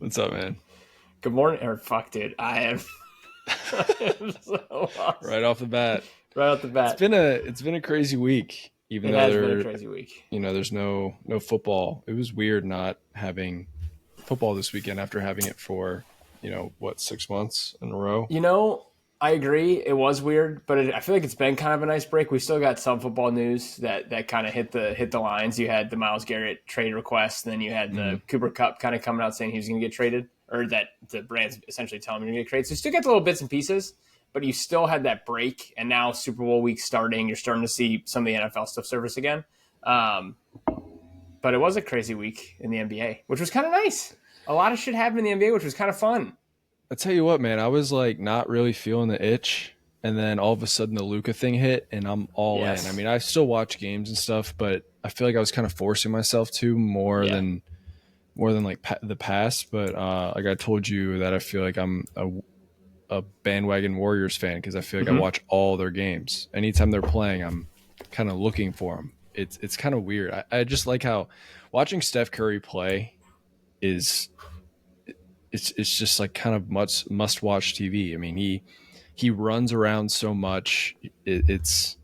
What's up, man? Good morning, or fuck, dude. I am so lost Right off the bat, right off the it's bat. been a crazy week. Even It though has been a crazy week. there's no football. It was weird not having football this weekend after having it for 6 months in a row. You know, I agree. It was weird, but I feel like it's been kind of a nice break. We still got some football news that kind of hit the lines. You had the Miles Garrett trade request, and then you had Hmm. the Cooper Cup kind of coming out saying he was going to get traded, or that the brand's essentially telling him you're going to get traded. So you still get the little bits and pieces, but you still had that break, and now Super Bowl week starting. You're starting to see some of the NFL stuff surface again. Um, but it was a crazy week in the NBA, which was kind of nice. A lot of shit happened in the NBA, which was kind of fun. I tell you what, man, I was like not really feeling the itch, and then all of a sudden the Luca thing hit, and I'm all in. I Yes. mean, I still watch games and stuff, but I feel like I was kind of forcing myself to Yeah. more than like the past. But like I told you that I feel like I'm a bandwagon Warriors fan because I feel like I Mm-hmm. watch all their games. Anytime they're playing, I'm kind of looking for them. It's kind of weird. I just like how watching Steph Curry play is it's just like kind of must watch TV. I mean he runs around so much. It's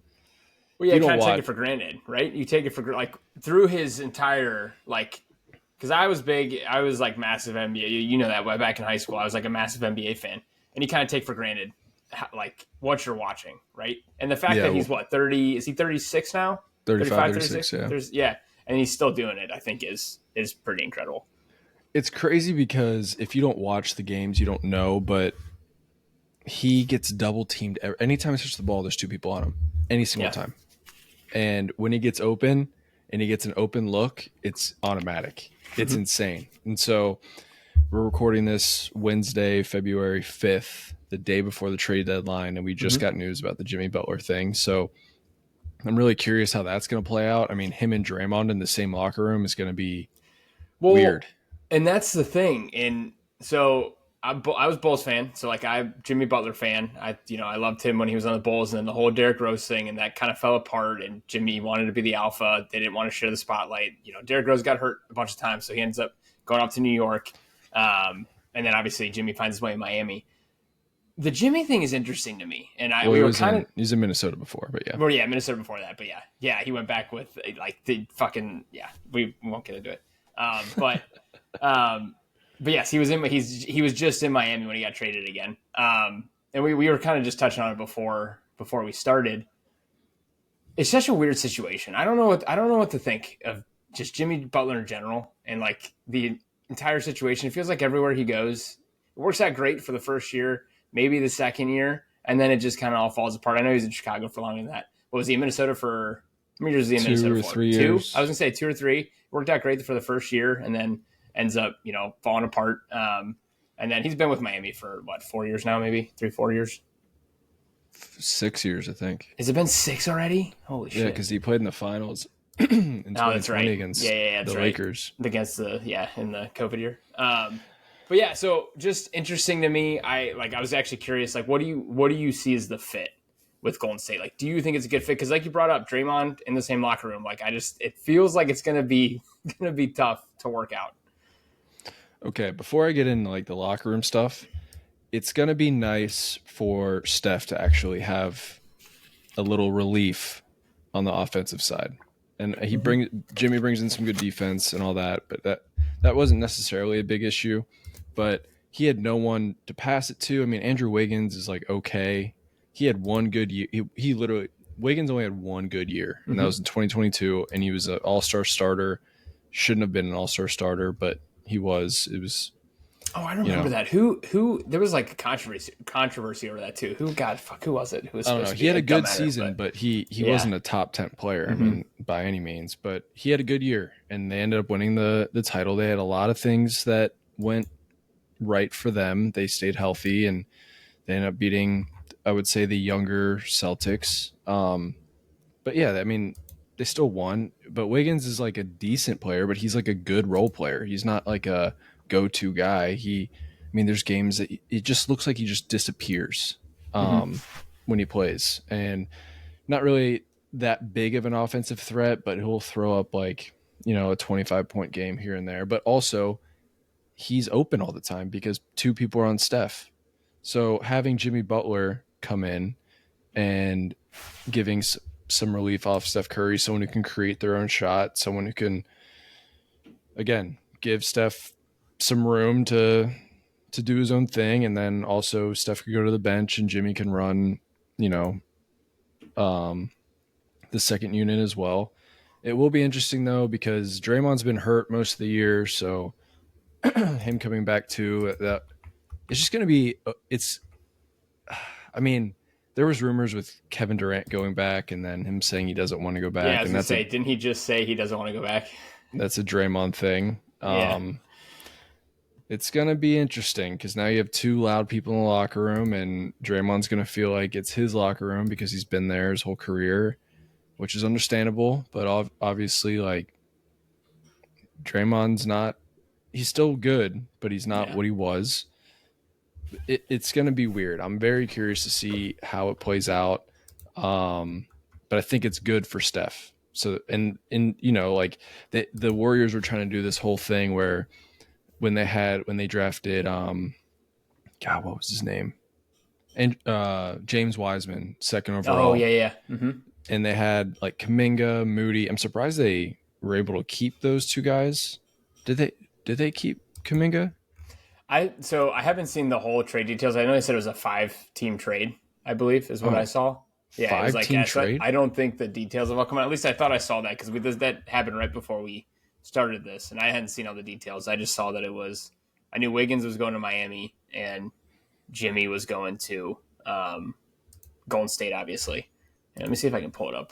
Well, if yeah, you don't kind of take it watch, for granted, right? You take it for like through his entire like, because I was big, I was like massive NBA. You know that way back in high school, I was like a massive NBA fan, and you kind of take for granted like what you're watching, right? And the fact yeah, that he's what 30 is he 36 now, 35, 35, 36, 36. yeah. There's yeah, and he's still doing it. I think is pretty incredible. It's crazy because if you don't watch the games, you don't know, but he gets double teamed anytime he touches the ball. There's two people on him any single Yeah. time. And when he gets open and he gets an open look, it's automatic. It's Mm-hmm. insane. And so we're recording this Wednesday, February 5th, the day before the trade deadline, and we just Mm-hmm. got news about the Jimmy Butler thing. So I'm really curious how that's going to play out. I mean, him and Draymond in the same locker room is going to be weird. Well, and that's the thing. And so I was Bulls fan. So like I Jimmy Butler fan. I loved him when he was on the Bulls, and then the whole Derrick Rose thing, and that kind of fell apart. And Jimmy wanted to be the alpha. They didn't want to share the spotlight. Derrick Rose got hurt a bunch of times, so he ends up going off to New York. And then obviously Jimmy finds his way in Miami. The Jimmy thing is interesting to me, and Well, we were kind of he was in Minnesota before, but yeah. well, yeah, Minnesota before that, but yeah, he went back with like the fucking yeah. We won't get into it, um, but um, but yes, he was just in Miami when he got traded again, and we were kind of just touching on it before we started. It's such a weird situation. I don't know what to think of just Jimmy Butler in general, and like the entire situation. It feels like everywhere he goes, it works out great for the first year, maybe the second year, and then it just kind of all falls apart. I know he's in Chicago for longer than that. What was he in Minnesota for? How many years was he in Two Minnesota or for? three Two? years. I was gonna say two or three. Worked out great for the first year, and then ends up falling apart. And then he's been with Miami for what 4 years now, maybe 3 4 years. 6 years, I think. Has it been six already? Holy Yeah, shit! because he played in the finals in Oh, that's 2020 right. against Yeah, the that's right. Lakers. Against in the COVID year. But yeah, so just interesting to me. I was actually curious, like, what do you see as the fit with Golden State? Like, do you think it's a good fit? Because like you brought up Draymond in the same locker room, like it feels like it's gonna be tough to work out. Okay, before I get into like the locker room stuff, it's gonna be nice for Steph to actually have a little relief on the offensive side, and Mm-hmm. Jimmy brings in some good defense and all that, but that wasn't necessarily a big issue. But he had no one to pass it to. I mean, Andrew Wiggins is like okay. He had one good year. He literally Wiggins only had one good year, and that Mm-hmm. was in 2022, and he was an All-Star starter. Shouldn't have been an All-Star starter, but he was. It was Oh, I you remember know that. Who? There was like a controversy over that too. Who was it? Who was I don't supposed know. to He be? had a It doesn't good matter, season, but but he yeah. wasn't a top 10 player. I Mm-hmm. mean, by any means. But he had a good year, and they ended up winning the title. They had a lot of things that went right for them. They stayed healthy, and they ended up beating, I would say, the younger Celtics. But yeah, I mean, they still won. But Wiggins is like a decent player, but he's like a good role player. He's not like a go-to guy. I mean, there's games that it just looks like he just disappears Mm-hmm. um, when he plays, and not really that big of an offensive threat, but he'll throw up like a 25-point game here and there. But also, he's open all the time because two people are on Steph. So having Jimmy Butler come in and giving some relief off Steph Curry, someone who can create their own shot, someone who can, again, give Steph some room to do his own thing, and then also Steph could go to the bench and Jimmy can run, you know, the second unit as well. It will be interesting though because Draymond's been hurt most of the year, so him coming back too, that it's just going to be. It's, I mean, there was rumors with Kevin Durant going back, and then him saying he doesn't want to go Yeah, I back, was and gonna say, didn't he just say he doesn't want to go back? that's a Draymond thing. Yeah, It's going to be interesting because now you have two loud people in the locker room, and Draymond's going to feel like it's his locker room because he's been there his whole career, which is understandable. But obviously, like, Draymond's not, he's still good, but he's not yeah, what he was. It's going to be weird. I'm very curious to see how it plays out. But I think it's good for Steph. So, and you know, like the Warriors were trying to do this whole thing where when they drafted, God, what was his name? And James Wiseman, second Oh overall. yeah, yeah. Mm-hmm. And they had like Kaminga, Moody. I'm surprised they were able to keep those two guys. Did they keep Kaminga? I haven't seen the whole trade details. I know they said it was a 5-team trade, I believe, is what I Oh, saw. Yeah, it was five like team yeah, so trade? I don't think the details have all come out. At least I thought I saw that because that happened right before we started this, and I hadn't seen all the details. I just saw that it was. I knew Wiggins was going to Miami and Jimmy was going to Golden State, obviously. And let me see if I can pull it up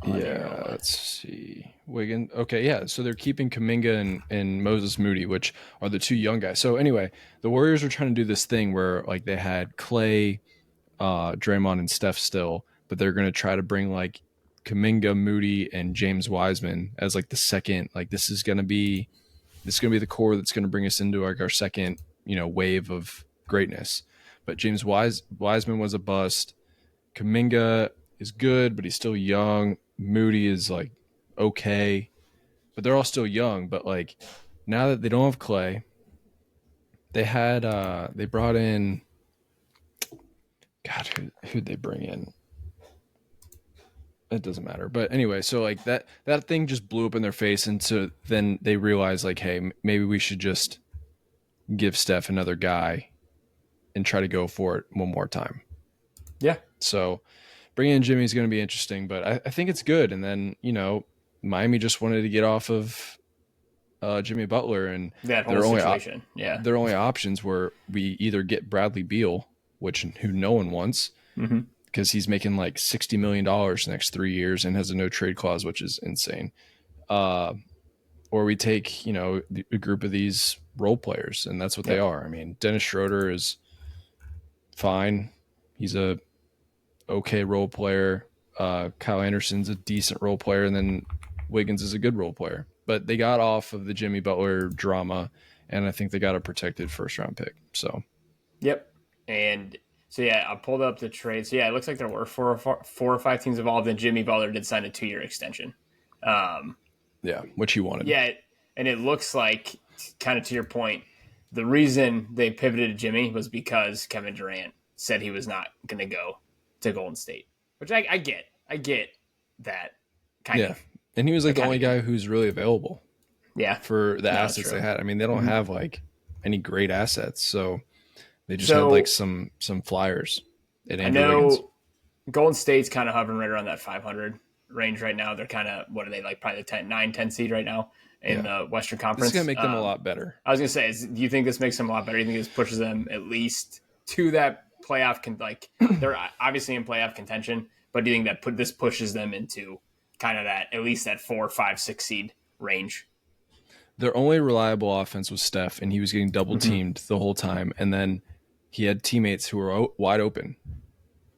on here. Yeah, Hold on. let's see. Wigan. Okay, yeah. So they're keeping Kaminga and Moses Moody, which are the two young guys. So anyway, the Warriors are trying to do this thing where like they had Clay, Draymond, and Steph still, but they're going to try to bring like Kaminga, Moody, and James Wiseman as like the second. Like this is gonna be the core that's going to bring us into like our second, wave of greatness. But Wiseman was a bust. Kaminga is good, but he's still young. Moody is like okay, but they're all still young. But like now that they don't have Clay, they brought in, God, who'd they bring in? It doesn't matter. But anyway, so like that thing just blew up in their face, and so then they realized like, hey, maybe we should just give Steph another guy and try to go for it one more time. Yeah. So bringing in Jimmy is going to be interesting, but I think it's good. And then, Miami just wanted to get off of Jimmy Butler, and That whole their only situation. Yeah. their only options were we either get Bradley Beal, who no one wants Mm-hmm. because he's making like $60 million the next 3 years and has a no trade clause, which is insane. Or we take a group of these role players, and that's what they Yep. are. I mean, Dennis Schroeder is fine. He's a okay role player. Kyle Anderson's a decent role player, and then Wiggins is a good role player. But they got off of the Jimmy Butler drama, and I think they got a protected first round pick. So Yep. And so yeah, I pulled up the trade. So yeah, it looks like there were four or five teams involved, and Jimmy Butler did sign a 2-year extension. Um, yeah, which he wanted. yeah, and it looks like, kind of to your point, the reason they pivoted to Jimmy was because Kevin Durant said he was not going to go to Golden State, which I get. I get that kind Yeah, of. and he was like the only kinda- guy who's really available Yeah. for the No, assets true. they had. I mean, they don't have like any great assets, so they just had So like some flyers at I Andrew Wiggins. know Golden State's kind of hovering right around that 500 range right now. They're kind of, what are they, like probably the 10 seed right now in the Western This Conference. is gonna make them a lot better. I was going to say, do you think this makes them a lot better? Do you think this pushes them at least to that playoff? They're obviously in playoff contention, but do you think that this pushes them into kind of that, at least that 4, 5, 6 seed range? Their only reliable offense was Steph, and he was getting double teamed the whole time. And then he had teammates who were wide open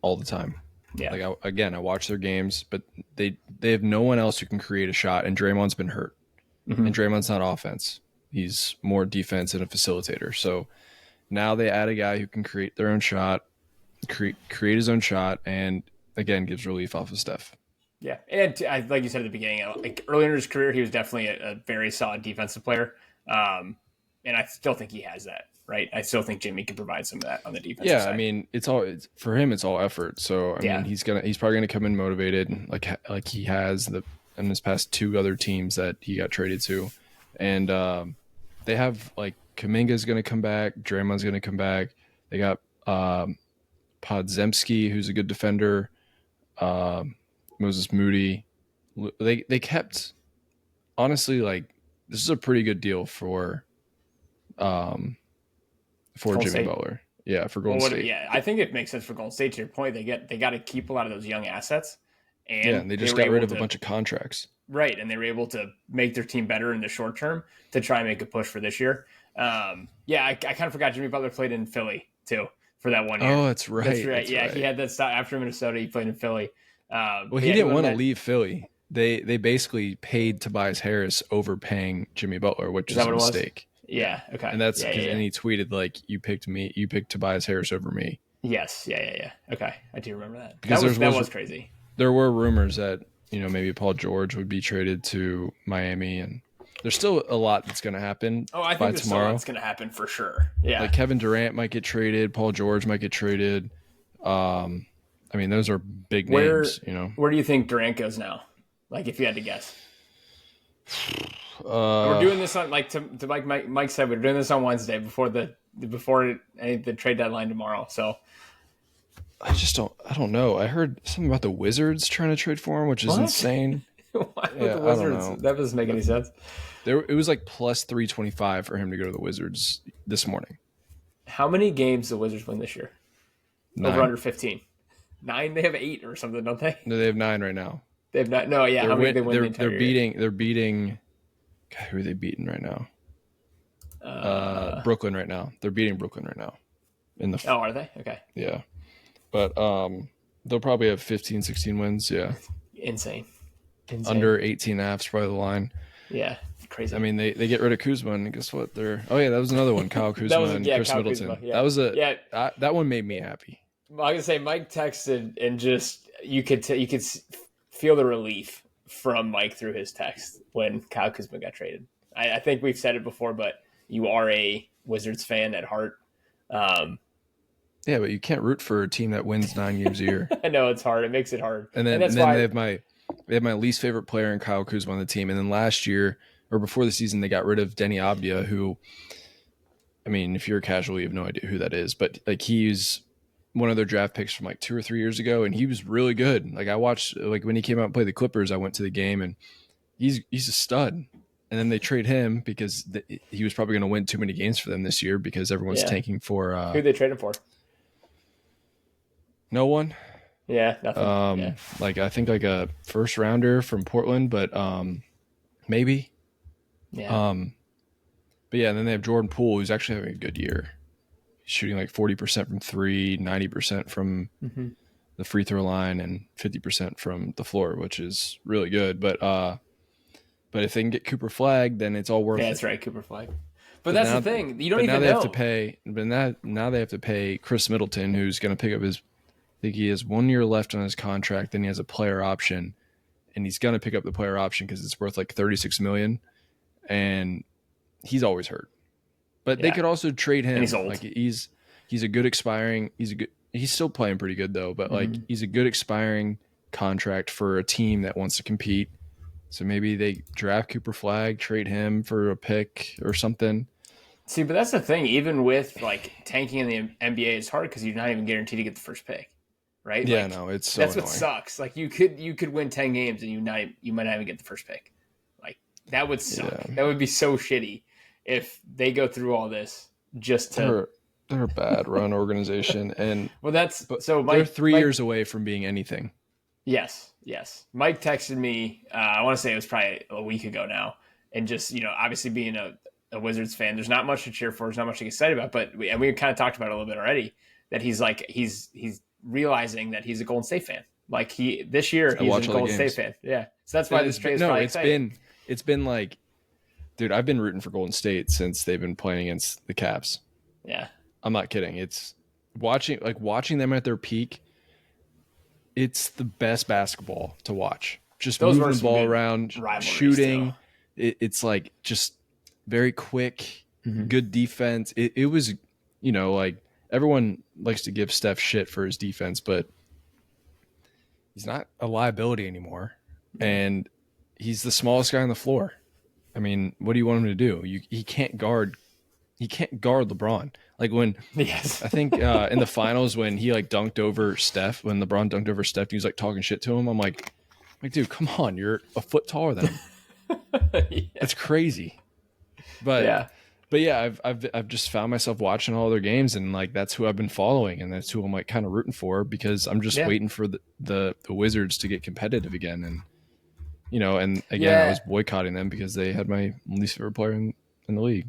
all the time. Yeah. Like I watch their games, but they have no one else who can create a shot. And Draymond's been hurt, and Draymond's not offense; he's more defense and a facilitator. So now they add a guy who can create their own shot, create his own shot, and again gives relief off of Steph. Yeah, and like you said at the beginning, like earlier in his career, he was definitely a very solid defensive player. And I still think he has that, right? I still think Jimmy can provide some of that on the defensive Yeah, side. I mean, for him. It's all effort. So I mean, he's probably gonna come in motivated, like he has in his past two other teams that he got traded to, and they have like Kuminga's gonna come back, Draymond's gonna come back. They got Podzemski, who's a good defender, Moses Moody. They kept, honestly, like, this is a pretty good deal for Jimmy State. Butler. Yeah, for Golden State. Yeah, I think it makes sense for Golden State. To your point, they got to keep a lot of those young assets, and they just got rid of a bunch of contracts. Right, and they were able to make their team better in the short term to try and make a push for this year. I kind of forgot Jimmy Butler played in Philly too for that 1 year. Oh, that's right. That's right. He had that stop after Minnesota. He played in Philly. He didn't want to leave Philly. They basically paid Tobias Harris overpaying Jimmy Butler, which is a mistake. Yeah. Okay. And that's and he tweeted like, you picked Tobias Harris over me. Yes. Yeah. Okay. I do remember that. Because that was crazy. There were rumors that, maybe Paul George would be traded to Miami, and there's still a lot that's going to happen. Oh, I think there's still a lot that's going to happen for sure. Yeah. Like Kevin Durant might get traded, Paul George might get traded. I mean, those are big names, Where do you think Durant goes now? Like, if you had to guess. We're doing this on, like, to Mike said, we're doing this on Wednesday before the trade deadline tomorrow. So I don't know. I heard something about the Wizards trying to trade for him, which is insane. Why the Wizards? That doesn't make any sense. It was like plus 325 for him to go to the Wizards this morning. How many games the Wizards win this year? 9. Over under 15. 9? They have 8 or something, don't they? No, they have 9 right now. They have 9. No, yeah. How many they win the entire year? They're beating. God, who are they beating right now? Brooklyn right now. They're beating Brooklyn right now. Are they? Okay. Yeah. But they'll probably have 15, 16 wins. Yeah. Insane. Under 18.5 is probably the line. Yeah. Crazy. I mean, they get rid of Kuzma, and guess what? that was another one. Kyle Kuzma and Chris Middleton. Kuzma, yeah. That one made me happy. I was gonna say Mike texted, and just you could feel the relief from Mike through his text when Kyle Kuzma got traded. I think we've said it before, but you are a Wizards fan at heart. Yeah, but you can't root for a team that wins 9 games a year. I know it's hard. It makes it hard. And then they have my least favorite player in Kyle Kuzma on the team. And then last year, or before the season, they got rid of Denny Abdia, who, I mean, if you're a casual, you have no idea who that is. But like, he's one of their draft picks from like 2 or 3 years ago, and he was really good. Like, I watched, like, when he came out and played the Clippers, I went to the game, and he's a stud. And then they trade him because he was probably going to win too many games for them this year because everyone's tanking for. Who they traded for? No one. Yeah, nothing. Like, I think like a first rounder from Portland, but maybe. Yeah. But yeah, and then they have Jordan Poole, who's actually having a good year. He's shooting like 40% from 3, 90% from the free throw line, and 50% from the floor, which is really good. But if they can get Cooper Flagg, then it's all worth it. Yeah, that's right, Cooper Flagg. But that's the thing. You don't even know. Now they have to pay Chris Middleton, who's going to pick up his. I think he has 1 year left on his contract. Then he has a player option, and he's going to pick up the player option because it's worth like $36 million, and he's always hurt. But they could also trade him. And he's old. Like, he's a good expiring. He's still playing pretty good though. But like, he's a good expiring contract for a team that wants to compete. So maybe they draft Cooper Flagg, trade him for a pick or something. See, but that's the thing. Even with like tanking in the NBA, it's hard because you're not even guaranteed to get the first pick, right? Yeah, like, no, it's so that's annoying. what sucks. Like, you could win 10 games and you might not even get the first pick. Like, that would suck. Yeah. That would be so shitty if they go through all this just to. They're a bad run organization, and well, they're Mike, 3 years away from being anything. Yes. Mike texted me. I want to say it was probably a week ago now, and just obviously being a Wizards fan, there's not much to cheer for. There's not much to get excited about. But we kind of talked about it a little bit already. That he's realizing that he's a Golden State fan. Like this year he's a Golden State fan. Yeah, so that's why this trade is probably exciting. It's been like, dude, I've been rooting for Golden State since they've been playing against the Cavs. Yeah, I'm not kidding. It's watching them at their peak. It's the best basketball to watch. Just moving the ball around, shooting. It's like just very quick. good defense. It was, like everyone likes to give Steph shit for his defense, but he's not a liability anymore. And he's the smallest guy on the floor. I mean, what do you want him to do? He can't guard LeBron. Like when Yes. I think in the finals when he like dunked over Steph, when LeBron dunked over Steph, he was like talking shit to him. I'm like, dude, come on, you're a foot taller than him. That's crazy. But yeah, I've just found myself watching all their games, and like that's who I've been following, and that's who I'm like kind of rooting for, because I'm just waiting for the Wizards to get competitive again. And and again, I was boycotting them because they had my least favorite player in the league.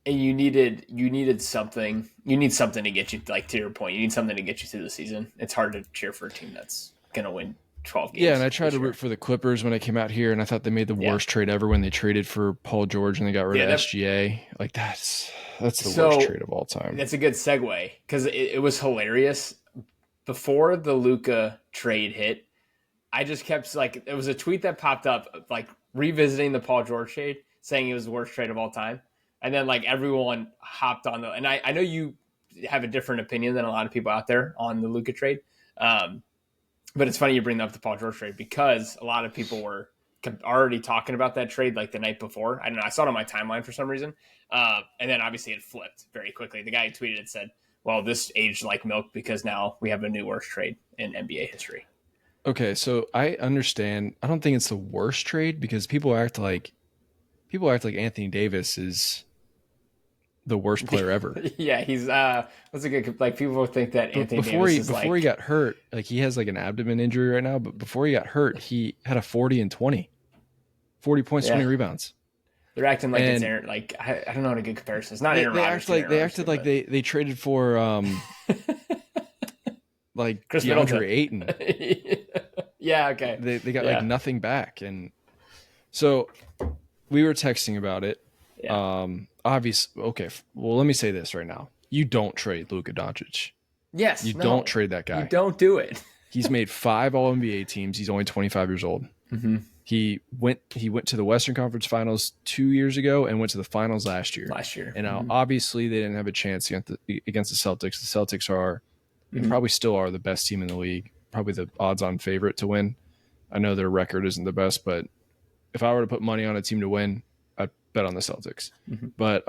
And you needed something. You need something to get you, like, to your point. You need something to get you through the season. It's hard to cheer for a team that's gonna win 12 games. Yeah, and I tried to root for the Clippers when I came out here, and I thought they made the worst trade ever when they traded for Paul George and they got rid of SGA. Like that's the worst trade of all time. That's a good segue, because it was hilarious. Before the Luka trade hit, I just kept, like, it was a tweet that popped up, like, revisiting the Paul George trade, saying it was the worst trade of all time. And then, like, everyone hopped on and I know you have a different opinion than a lot of people out there on the Luka trade. But it's funny you bring up the Paul George trade, because a lot of people were already talking about that trade like the night before. I don't know. I saw it on my timeline for some reason. And then obviously it flipped very quickly. The guy who tweeted it said, well, this aged like milk because now we have a new worst trade in NBA history. Okay, so I understand. I don't think it's the worst trade, because people act like Anthony Davis is the worst player ever. Yeah, he's what's a good, like, people think that Anthony Davis is before he got hurt, like he has like an abdomen injury right now, but before he got hurt, he had a 40 and 20. 40 points, 20 rebounds. They're acting like it's Aaron, like I don't know what a good comparison. It's not Aaron Rodgers. They acted like they traded for like Chris DeAndre Ayton. Yeah, okay. They got like nothing back, and so we were texting about it. Yeah. Obviously, okay. Well, let me say this right now: you don't trade Luka Doncic. Yes, you don't trade that guy. You don't do it. He's made 5 All NBA teams. He's only 25 years old. Mm-hmm. He went to the Western Conference Finals 2 years ago and went to the finals last year. And now, obviously, they didn't have a chance against the Celtics. The Celtics are, and probably still are, the best team in the league. Probably the odds-on favorite to win. I know their record isn't the best, but if I were to put money on a team to win, I'd bet on the Celtics. Mm-hmm. But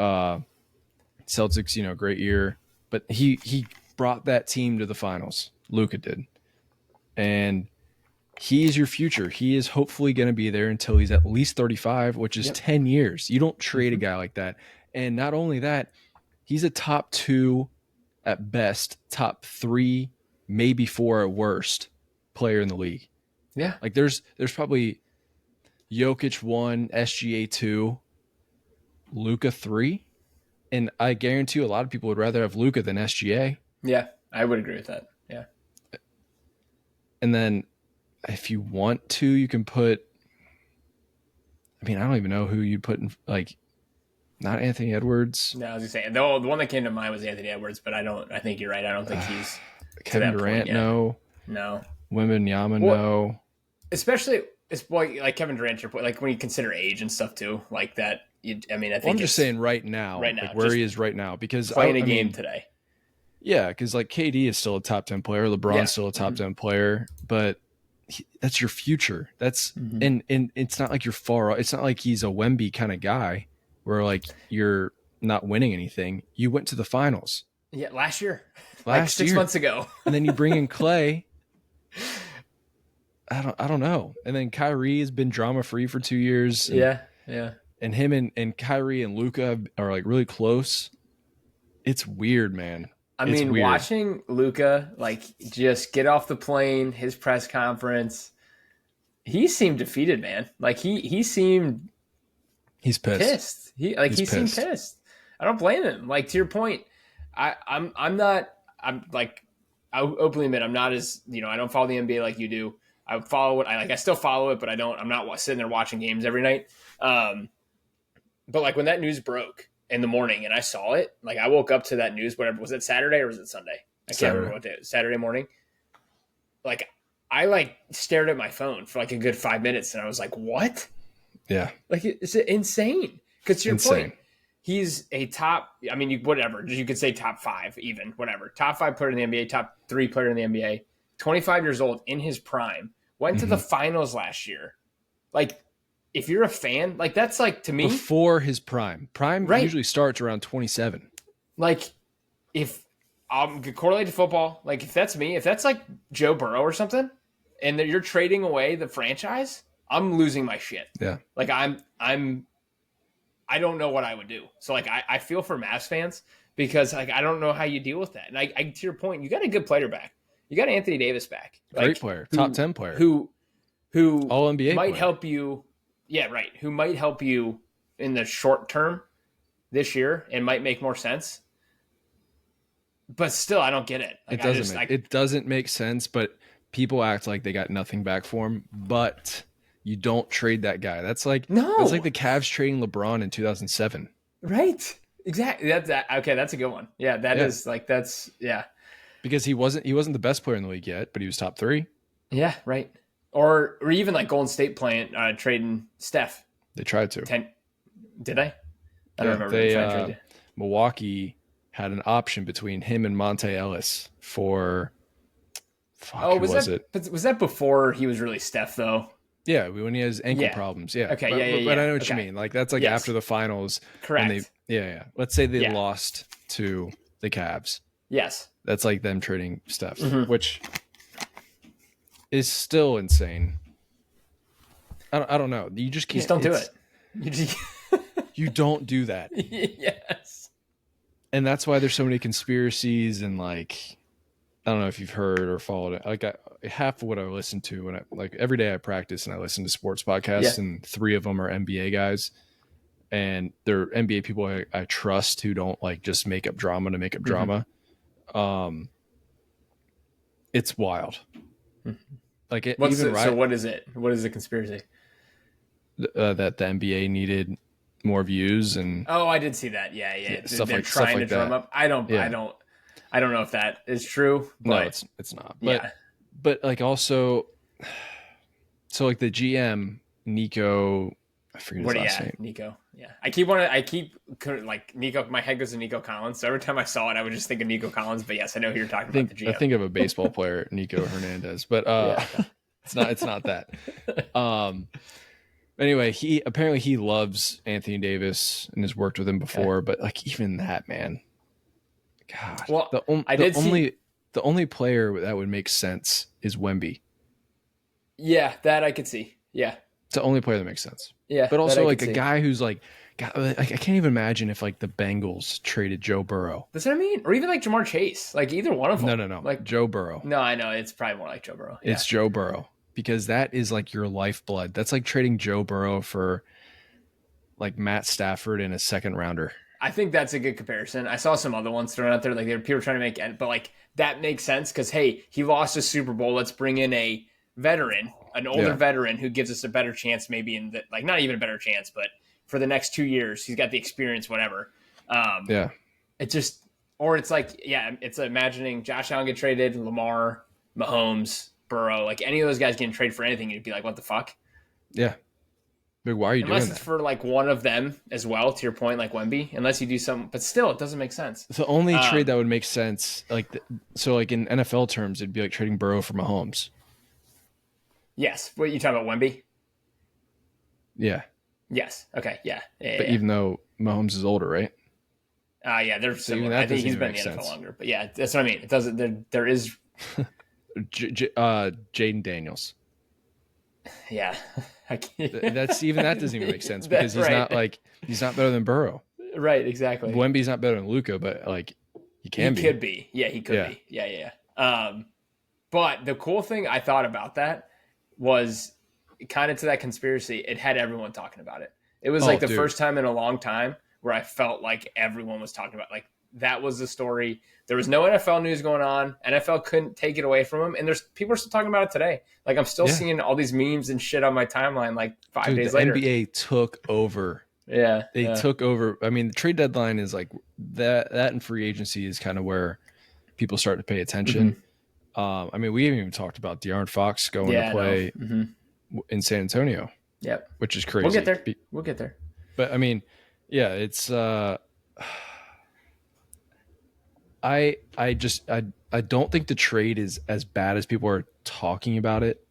Celtics, great year. But he brought that team to the finals. Luka did. And he is your future. He is hopefully going to be there until he's at least 35, which is 10 years. You don't trade a guy like that. And not only that, he's a top 2 at best, top 3, maybe 4 at worst player in the league. Yeah. Like there's probably Jokic 1, SGA 2, Luka 3. And I guarantee you a lot of people would rather have Luka than SGA. Yeah, I would agree with that. Yeah. And then if you want to, you can put, I mean, I don't even know who you'd put in, like, not Anthony Edwards. No, I was just saying, the one that came to mind was Anthony Edwards, but I think you're right. I don't think he's Kevin Durant, no. Wembanyama, no. Especially, it's like Kevin Durant, your point, like when you consider age and stuff too, like that. I think I'm just saying right now, like where he is right now, because playing a game today. Yeah, because like KD is still a top 10 player, LeBron's still a top 10 player, but that's your future. That's and it's not like you're far off. It's not like he's a Wemby kind of guy where like you're not winning anything. You went to the finals. Yeah, last year. Like 6 months ago. And then you bring in Clay. I don't know. And then Kyrie has been drama free for 2 years. Yeah. And him and Kyrie and Luka are like really close. It's weird, man. I mean, watching Luka like just get off the plane, his press conference, he seemed defeated, man. Like he's pissed. He seemed pissed. I don't blame him. Like, to your point, I'm like, I'll openly admit I'm not as, I don't follow the NBA like you do. I follow it. I still follow it, but I'm not sitting there watching games every night. But like when that news broke in the morning and I saw it, like I woke up to that news, whatever, was it Saturday or was it Sunday? I can't remember what day it was. Saturday morning. Like I stared at my phone for like a good 5 minutes and I was like, what? Yeah. Like it's insane. Because to your point, he's a top. I mean, whatever you could say, top 5, even whatever, top 5 player in the NBA, top 3 player in the NBA. 25 years old in his prime, went to the finals last year. Like, if you're a fan, like that's like to me before his prime. Prime right. usually starts around 27. Like, if I'm correlated to football, like if that's me, if that's like Joe Burrow or something, and that you're trading away the franchise, I'm losing my shit. Yeah. Like I don't know what I would do. So like I feel for Mavs fans because like I don't know how you deal with that. And I to your point, you got a good player back. You got Anthony Davis back. Great player, top 10 player. Who all NBA might player. help you. Yeah, right. Who might help you in the short term this year and might make more sense. But still, I don't get it. Like, it doesn't make sense, but people act like they got nothing back for him. But you don't trade that guy. That's like the Cavs trading LeBron in 2007. Right. Exactly. Okay, that's a good one. Yeah, that's Because he wasn't the best player in the league yet, but he was top 3. Yeah, right. Or even like Golden State trading Steph. They tried to. Did I? I don't remember. Milwaukee had an option between him and Monte Ellis for. Was that before he was really Steph though? Yeah, when he has ankle problems. Yeah. Okay. But I know what you mean. Like that's like after the finals. Correct. Let's say they lost to the Cavs. Yes. That's like them trading Steph, which is still insane. I don't know. You just can't. Just don't do it. You don't do that. Yes. And that's why there's so many conspiracies and like, I don't know if you've heard or followed it. Like half of what I listen to when every day I practice and I listen to sports podcasts and 3 of them are NBA guys and they're NBA people I trust who don't like just make up drama to make up drama. It's wild. Like so what is it? What is the conspiracy? That the NBA needed more views and I did see that. Yeah. Stuff They're like trying to drum that. up. I don't know if that is true. But no, it's not. But like also, so like the GM Nico, I forget his last name. Nico. Yeah, I keep like Nico. My head goes to Nico Collins. So every time I saw it, I would just think of Nico Collins. But yes, I know who you're talking about. The GM. I think of a baseball player, Nico Hernandez, but it's not that. Anyway, he loves Anthony Davis and has worked with him before, but like even that man, God. Well, the only player that would make sense is Wemby. Yeah, that I could see. Yeah, it's the only player that makes sense. Yeah, but also like a guy who's like, God, I can't even imagine if like the Bengals traded Joe Burrow. That's what I mean, or even like Jamar Chase, like either one of them. No, like Joe Burrow. No, I know it's probably more like Joe Burrow. Yeah. It's Joe Burrow. Because that is like your lifeblood. That's like trading Joe Burrow for like Matt Stafford in a second rounder. I think that's a good comparison. I saw some other ones thrown out there. Like people trying to make it, but like that makes sense because, hey, he lost a Super Bowl. Let's bring in a veteran, an older veteran who gives us a better chance, maybe in the, like not even a better chance, but for the next 2 years, he's got the experience, whatever. It just, or it's like, it's imagining Josh Allen get traded, Lamar, Mahomes, Burrow, like any of those guys getting traded for anything, you'd be like, what the fuck? Yeah. But why are you doing that? Unless it's for like one of them as well, to your point, like Wemby, unless you do some, but still, it doesn't make sense. The only trade that would make sense, like, so like in NFL terms, it'd be like trading Burrow for Mahomes. Yes. What you talking about, Wemby? Yeah. Yes. Okay. Yeah. But even though Mahomes is older, right? They're similar. I think he's been in the NFL longer, but yeah, that's what I mean. It doesn't. There is. Jaden Daniels. Yeah, that doesn't even make sense because he's not better than Burrow. Right, exactly. Wemby's not better than Luka, but like he could be. Yeah, he could be. Yeah. But the cool thing I thought about that was kind of to that conspiracy. It had everyone talking about it. It was like the first time in a long time where I felt like everyone was talking about like that was the story. There was no NFL news going on. NFL couldn't take it away from them. And people are still talking about it today. Like I'm still seeing all these memes and shit on my timeline like 5 days later. The NBA took over. Yeah. They took over. I mean, the trade deadline is like that and free agency is kind of where people start to pay attention. I mean, we haven't even talked about De'Aaron Fox going to play in San Antonio. Yep. Which is crazy. We'll get there. But I mean, Yeah, it's I don't think the trade is as bad as people are talking about it.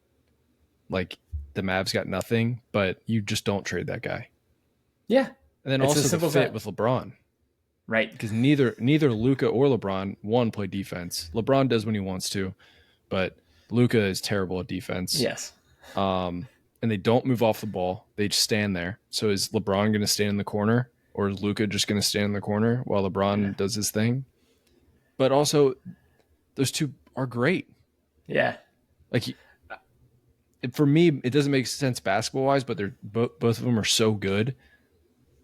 Like the Mavs got nothing, but you just don't trade that guy. Yeah, And then it's as also the simple as fit that. with LeBron. Right. Because neither Luka or LeBron one play defense. LeBron does when he wants to, but Luka is terrible at defense. Yes. And they don't move off the ball; they just stand there. So is LeBron going to stand in the corner, or is Luka just going to stand in the corner while Yeah. LeBron does his thing? But also, those two are great. Yeah. Like for me, it doesn't make sense basketball wise, but they're both of them are so good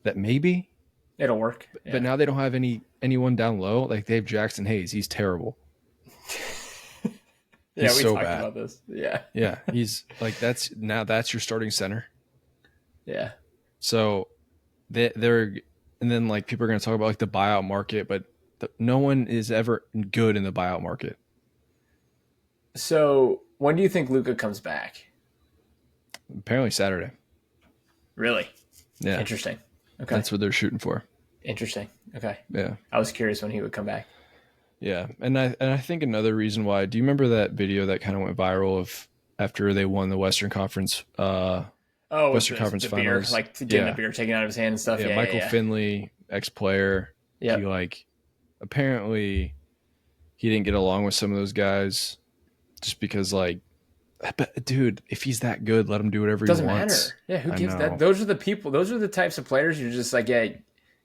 that maybe. It'll work. But Yeah. now they don't have anyone down low. Like they have Jackson Hayes. He's terrible. Yeah, He's we so talked bad. about this. Yeah. Yeah, he's like that's your starting center. Yeah. So they're and then like people are going to talk about like the buyout market, but no one is ever good in the buyout market. So when do you think Luca comes back? Apparently Saturday. Really? Yeah, Interesting. Okay. that's what they're shooting for. Interesting. Okay. Yeah, I was curious when he would come back. yeah, and I think another reason why. Do you remember that video that kind of went viral of after they won the Oh, with Western Conference the beer, Finals? like getting the Yeah, beer taken out of his hand and stuff. yeah. Yeah, Michael yeah, Finley, ex-player. yeah. He like apparently he didn't get along with some of those guys just because like but dude, if he's that good, let him do whatever he Doesn't matter. wants. Yeah, who I gives that? know. Those are the people. Those are the types of players you're just like, yeah,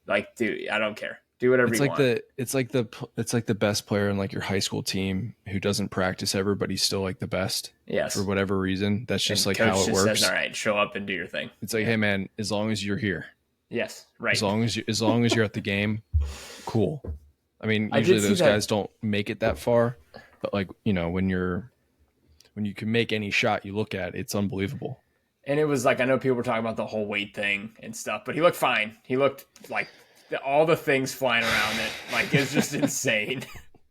like, dude, I don't care. Do whatever It's you like want. the best player in like your high school team who doesn't practice ever, but he's still like the best Yes. for whatever reason. That's just And like coach how it just works. says, all right, show up and do your thing. It's like, hey man, as long as you're here, Yes. Right. as long as you're at the game, cool. I mean, I usually did see those that. guys don't make it that far, but like when you can make any shot you look at, it's unbelievable. And it was like, I know people were talking about the whole weight thing and stuff, but he looked fine. He looked like all the things flying around it. Like, it's just insane.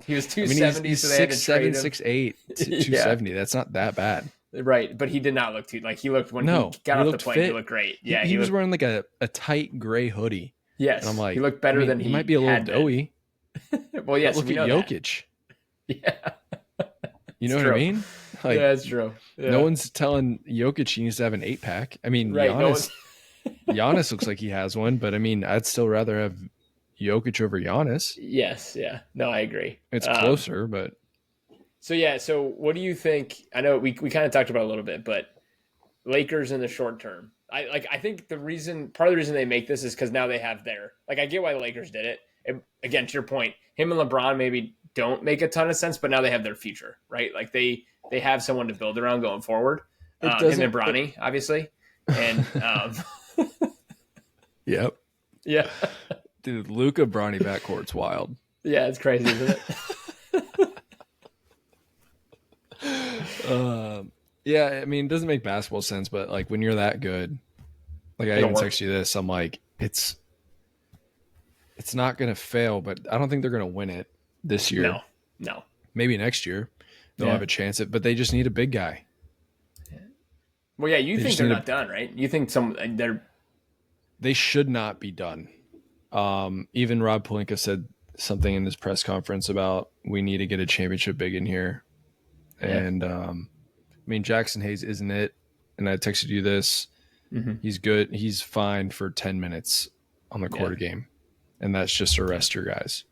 He was 270, he's so they had to 6'7", trade him. 6'8", Yeah. 270. That's not that bad. Right, but he did not look too like he looked when No, he got he off the looked plane. fit. He looked great. Yeah, he was looked, wearing like a tight gray hoodie. yes, And I'm like, he looked better than he might be a little doughy. Well, yes, Look we at know Jokic. that. Yeah, You know it's what true. I mean? Like, Yeah, it's true. Yeah. no one's telling Jokic he needs to have an 8-pack. I mean, Right, no Giannis looks like he has one, but I mean, I'd still rather have Jokic over Giannis. Yes, yeah. No, I agree. It's closer, but So what do you think? I know we kind of talked about it a little bit, but Lakers in the short term. I think part of the reason they make this is because now they have I get why the Lakers did it. Again, to your point, him and LeBron maybe don't make a ton of sense, but now they have their future, right? Like they have someone to build around going forward. Him and Bronny, obviously. And yep. yeah. Dude, Luka Bronny backcourt's wild. Yeah, it's crazy, isn't it? Yeah, I mean, it doesn't make basketball sense, but like when you're that good, like I It'll even work. text you this, I'm like, it's not gonna fail, but I don't think they're gonna win it this year. No. Maybe next year they'll have a chance at, but they just need a big guy. Well, yeah, you They think just they're need not done, right? You think they should not be done. Even Rob Pelinka said something in this press conference about we need to get a championship big in here. Yeah. And I mean, Jackson Hayes isn't it. And I texted you this. Mm-hmm. He's good. He's fine for 10 minutes on the quarter game. And that's just to rest your guys.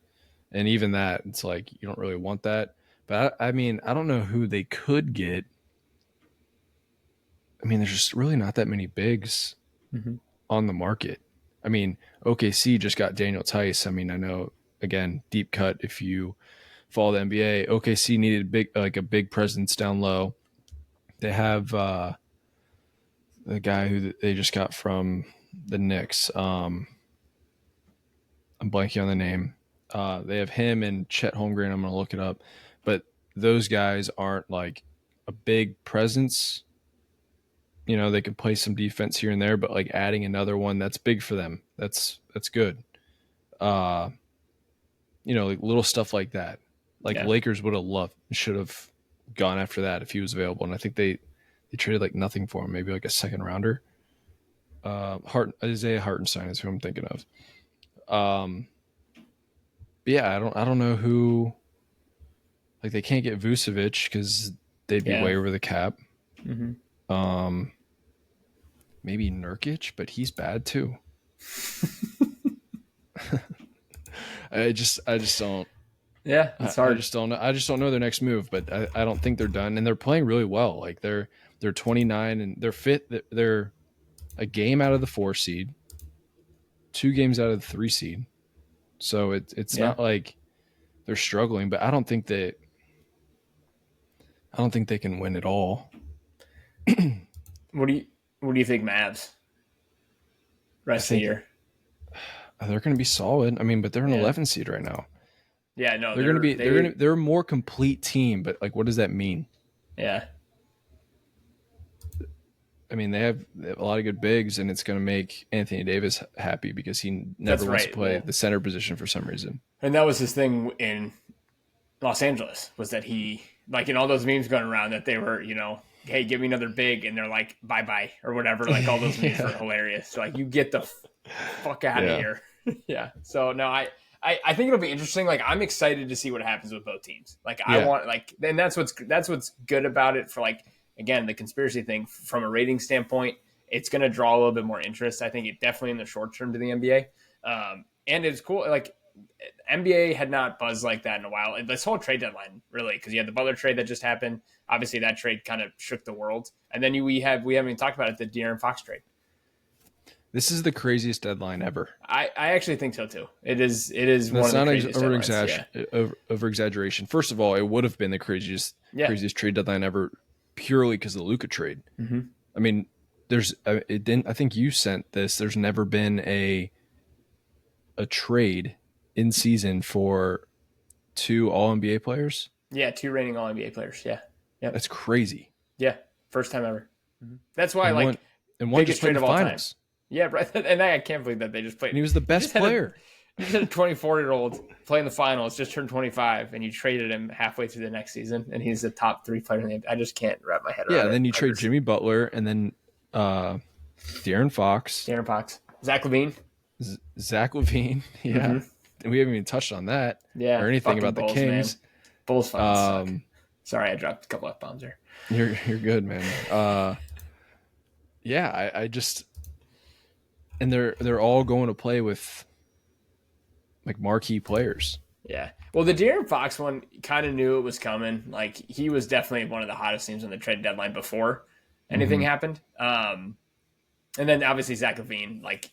And even that, it's like, you don't really want that. But I mean, I don't know who they could get. I mean, there's just really not that many bigs on the market. I mean, OKC just got Daniel Tice. I mean, I know, again, deep cut if you follow the NBA. OKC needed a big presence down low. They have the guy who they just got from the Knicks. I'm blanking on the name. They have him and Chet Holmgren. I'm going to look it up. But those guys aren't like a big presence. You know, they can play some defense here and there, but like adding another one, that's big for them. That's good. Like little stuff like that. Like Lakers should have gone after that if he was available. And I think they traded like nothing for him, maybe like a second rounder. Isaiah Hartenstein is who I'm thinking of. Um, but yeah, I don't know who. Like they can't get Vucevic because they'd be way Yeah. over the cap. Mm-hmm. Um, maybe Nurkic, but he's bad too. I just don't. Yeah, it's I hard. just don't know. I just don't know their next move, but I don't think they're done, and they're playing really well. Like they're 29 and they're fit. They're a game out of the 4 seed, 2 games out of the 3 seed. So it's Yeah. not like they're struggling, but I don't think they can win it all. What do you think, Mavs? I Rest of the think year. they're going to be solid. I mean, but they're an Yeah. 11 seed right now. Yeah. No, They're going to be they're a more complete team, but like, what does that mean? Yeah. I mean, they have a lot of good bigs, and it's going to make Anthony Davis happy because he never wants to play the center position for some reason. And that was his thing in Los Angeles, was that he, like, in all those memes going around, that they were, hey, give me another big, and they're like, bye or whatever. Like, all those memes are hilarious. So, like, you get the fuck out of here. Yeah. So no, I think it'll be interesting. Like, I'm excited to see what happens with both teams. Like, I want, like, and that's what's good about it. For, like, again, the conspiracy thing from a rating standpoint, it's going to draw a little bit more interest. I think it definitely in the short term to the NBA. And it's cool. Like, NBA had not buzzed like that in a while. And this whole trade deadline, really, because you had the Butler trade that just happened. Obviously, that trade kind of shook the world. And then we haven't even talked about it, the De'Aaron Fox trade. This is the craziest deadline ever. I actually think so too. It is one That's of the not craziest over exaggeration. First of all, it would have been the craziest trade deadline ever, purely because of the Luka trade. Mm-hmm. I mean, I think you sent this. There's never been a trade in season for 2 All NBA players. Yeah, 2 reigning All NBA players. Yeah, that's crazy. Yeah, first time ever. Mm-hmm. That's why one just played the finals. Yeah, right. And I can't believe that they just played. And he was the best player. You just had a 24-year-old playing the finals, just turned 25, and you traded him halfway through the next season, and he's the top 3 player in the NBA. I just can't wrap my head around it. Yeah, and then you trade Jimmy Butler, and then De'Aaron Fox. Zach LaVine. Zach LaVine, yeah. Mm-hmm. And we haven't even touched on that or anything about the Kings. Man. Bulls suck. Sorry, I dropped a couple F-bombs there. You're good, man. Yeah, I just... And they're all going to play with like marquee players. Yeah. Well, the De'Aaron Fox one, kind of knew it was coming. Like, he was definitely one of the hottest teams on the trade deadline before anything happened. And then obviously Zach LaVine, like,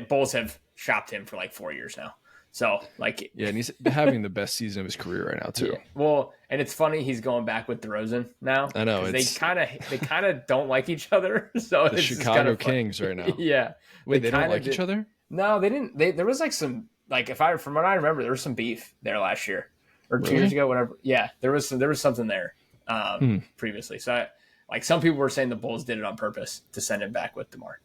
Bulls have shopped him for like 4 years now. So, like, yeah, and he's having the best season of his career right now too. Yeah. Well, and it's funny he's going back with DeRozan now. I know they kind of don't like each other. So the it's Chicago Kings right now. Yeah. Wait, they don't like each other? No, they didn't. There was like some, like, from what I remember, there was some beef there last year or 2 years ago, whatever. Yeah, there was something there previously. So, like, some people were saying the Bulls did it on purpose to send him back with DeMar.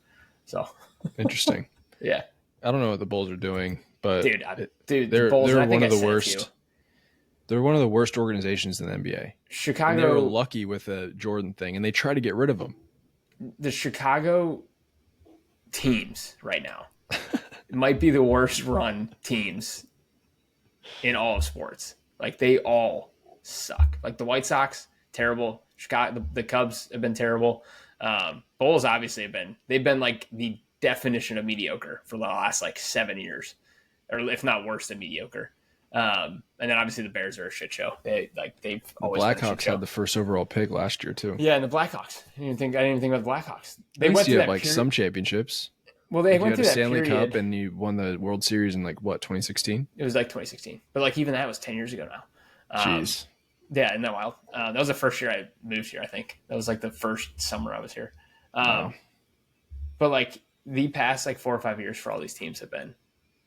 So interesting. Yeah, I don't know what the Bulls are doing, but they're one of the worst. They're one of the worst organizations in the NBA. Chicago, and they were lucky with the Jordan thing, and they try to get rid of him. The Chicago teams right now might be the worst run teams in all of sports. Like, they all suck. Like, the White Sox, terrible. Chicago, the Cubs have been terrible. Bulls obviously they've been like the definition of mediocre for the last like 7 years, or if not worse than mediocre. And then obviously the Bears are a shit show. They've always been a shit show. Had the first overall pick last year too. Yeah, and the Blackhawks. I didn't even think about the Blackhawks. They went through like some championships. Well, they went through that Stanley period. Cup, and you won the World Series in like what, 2016? It was like 2016, but like even that was 10 years ago now. Jeez. Yeah, isn't that wild? That was the first year I moved here. I think that was like the first summer I was here. Wow. But like the past like 4 or 5 years for all these teams have been.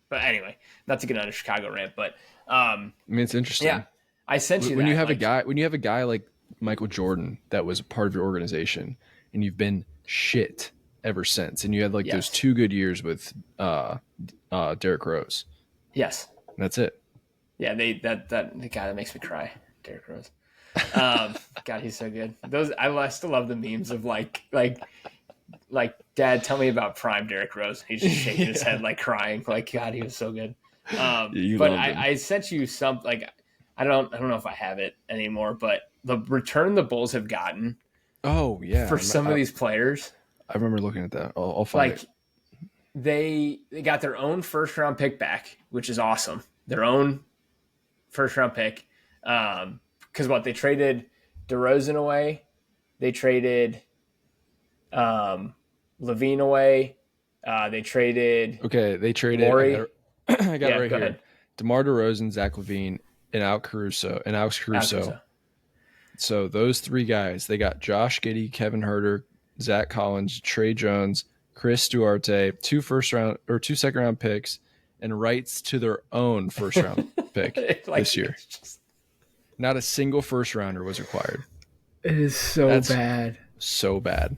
But anyway, not to get on a Chicago rant, but I mean, it's interesting. Yeah, I sent you when that, you have a guy like Michael Jordan that was a part of your organization, and you've been shit ever since, and you had like those 2 good years with Derrick Rose. Yes, and that's it. Yeah, the guy that makes me cry, Derrick Rose. God, he's so good. I still love the memes of like like, Dad, tell me about prime Derrick Rose. He's just shaking his head, like crying, like, God, he was so good. You But loved him. I sent you some, like, I don't know if I have it anymore, but the return the Bulls have gotten Oh yeah, for some of these players, I remember looking at that. I'll find like it. they got their own first round pick back, which is awesome. Their own first round pick, because what they traded DeRozan away, they traded Levine away, they traded Okay, they traded. Morey. I got it Yeah, right go here. ahead. DeMar DeRozan, Zach LaVine, and Alex Caruso. So those three guys, they got Josh Giddey, Kevin Herter, Zach Collins, Trey Jones, Chris Duarte, two second round picks, and rights to their own first round pick Like, this year. Not a single first rounder was required. It is so That's bad. So bad.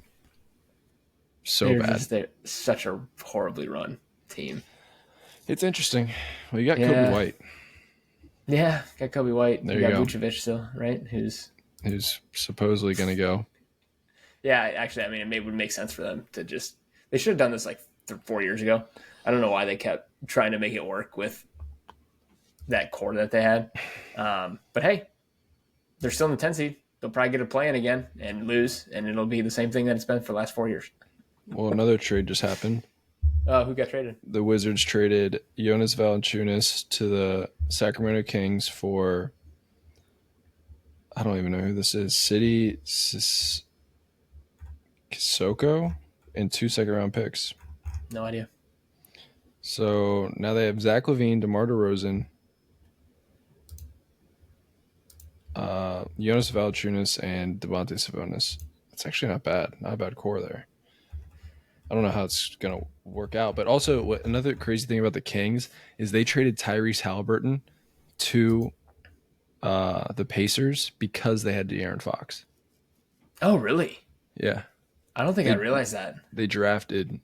So They're bad. they're such a horribly run team. It's interesting. Well, you got Kobe White. Yeah, got Kobe White. There you you got go. Vucevic still, right? Who's supposedly going to go. Yeah, actually, I mean, it would make sense for them to just. They should have done this like 4 years ago. I don't know why they kept trying to make it work with that core that they had. But hey, they're still in the 10 seed. They'll probably get a play-in again and lose, and it'll be the same thing that it's been for the last 4 years. Well, another trade just happened. Who got traded? The Wizards traded Jonas Valanciunas to the Sacramento Kings for, I don't even know who this is, City Sissoko, and 2 second round picks. No idea. So now they have Zach LaVine, DeMar DeRozan, Jonas Valanciunas, and Devontae Sabonis. That's actually not bad. Not a bad core there. I don't know how it's going to work out. But also, another crazy thing about the Kings is they traded Tyrese Halliburton to the Pacers because they had De'Aaron Fox. Oh, really? Yeah. I don't think I realized that. They drafted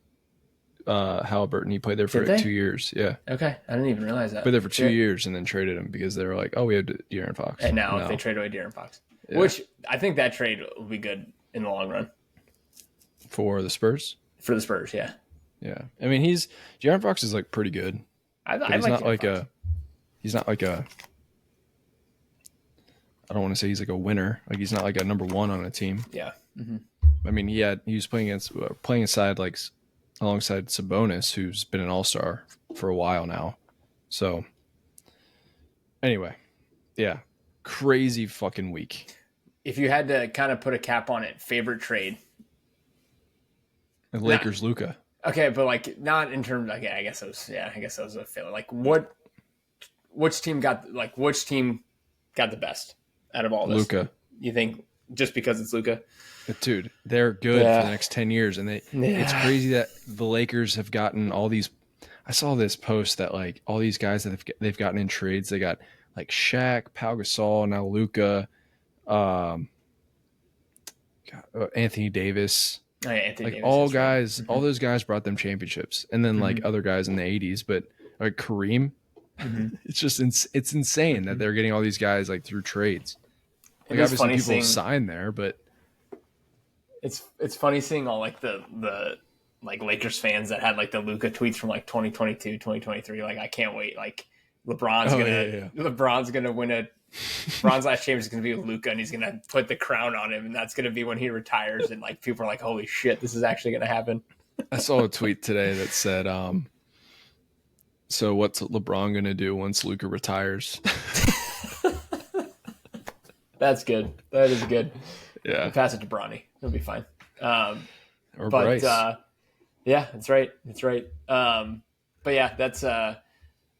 Halliburton. He played there for 2 years. Yeah. Okay. I didn't even realize that. Played there for 2 years and then traded him because they were like, oh, we had De'Aaron Fox. And now if they trade away De'Aaron Fox. Yeah. Which I think that trade will be good in the long run. For the Spurs? For the Spurs, yeah. Yeah. I mean, De'Aaron Fox is like pretty good. He's not like a I don't want to say he's like a winner. Like he's not like a number one on a team. Yeah. Mm-hmm. I mean, he was playing alongside Sabonis, who's been an all-star for a while now. So anyway, yeah, crazy fucking week. If you had to kind of put a cap on it, favorite trade. And Lakers, Luka. Okay, but like not in terms. Okay, I guess it was a failure. Like which team got the best out of all this? Luka. You think just because it's Luka? Dude, they're good for the next 10 years. And it's crazy that the Lakers have gotten all these. I saw this post that like all these guys that they've gotten in trades. They got like Shaq, Pau Gasol, now Luka, Anthony Davis. Oh, yeah, Anthony Davis, all guys, all those guys brought them championships. And then like other guys in the 80s. But like Kareem, it's just it's insane that they're getting all these guys like through trades. Like obviously people sign there, but it's funny seeing all like the like Lakers fans that had like the Luka tweets from like 2022, 2023. Like I can't wait. Like LeBron's gonna win LeBron's last championship is gonna be with Luka, and he's gonna put the crown on him, and that's gonna be when he retires. And like people are like, holy shit, this is actually gonna happen. I saw a tweet today that said, so what's LeBron gonna do once Luka retires? That's good. That is good. Yeah. I'll pass it to Bronny. He'll be fine. Or Bryce. Yeah, that's right. That's right. But yeah, that's I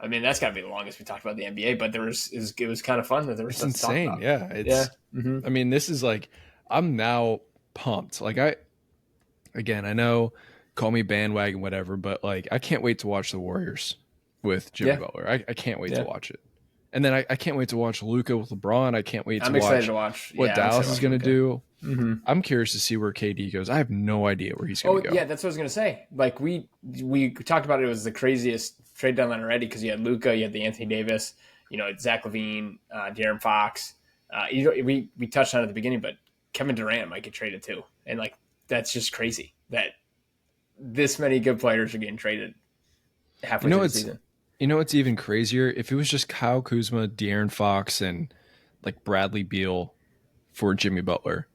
mean, that's got to be the longest we talked about the NBA. But it was kind of fun that there was. It's insane. Yeah. Mm-hmm. I mean, this is like I'm now pumped. Like I know, call me bandwagon, whatever, but like I can't wait to watch the Warriors with Jimmy Butler. I can't wait to watch it. And then I can't wait to watch Luka with LeBron. I can't wait to watch what Dallas is going to do. Mm-hmm. I'm curious to see where KD goes. I have no idea where he's going to go. Yeah, that's what I was going to say. Like we talked about it was the craziest trade deadline already because you had Luka, you had the Anthony Davis, Zach LaVine, De'Aaron Fox. We touched on it at the beginning, but Kevin Durant might get traded too, and like that's just crazy that this many good players are getting traded halfway through the season. You know what's even crazier? If it was just Kyle Kuzma, De'Aaron Fox, and like Bradley Beal for Jimmy Butler,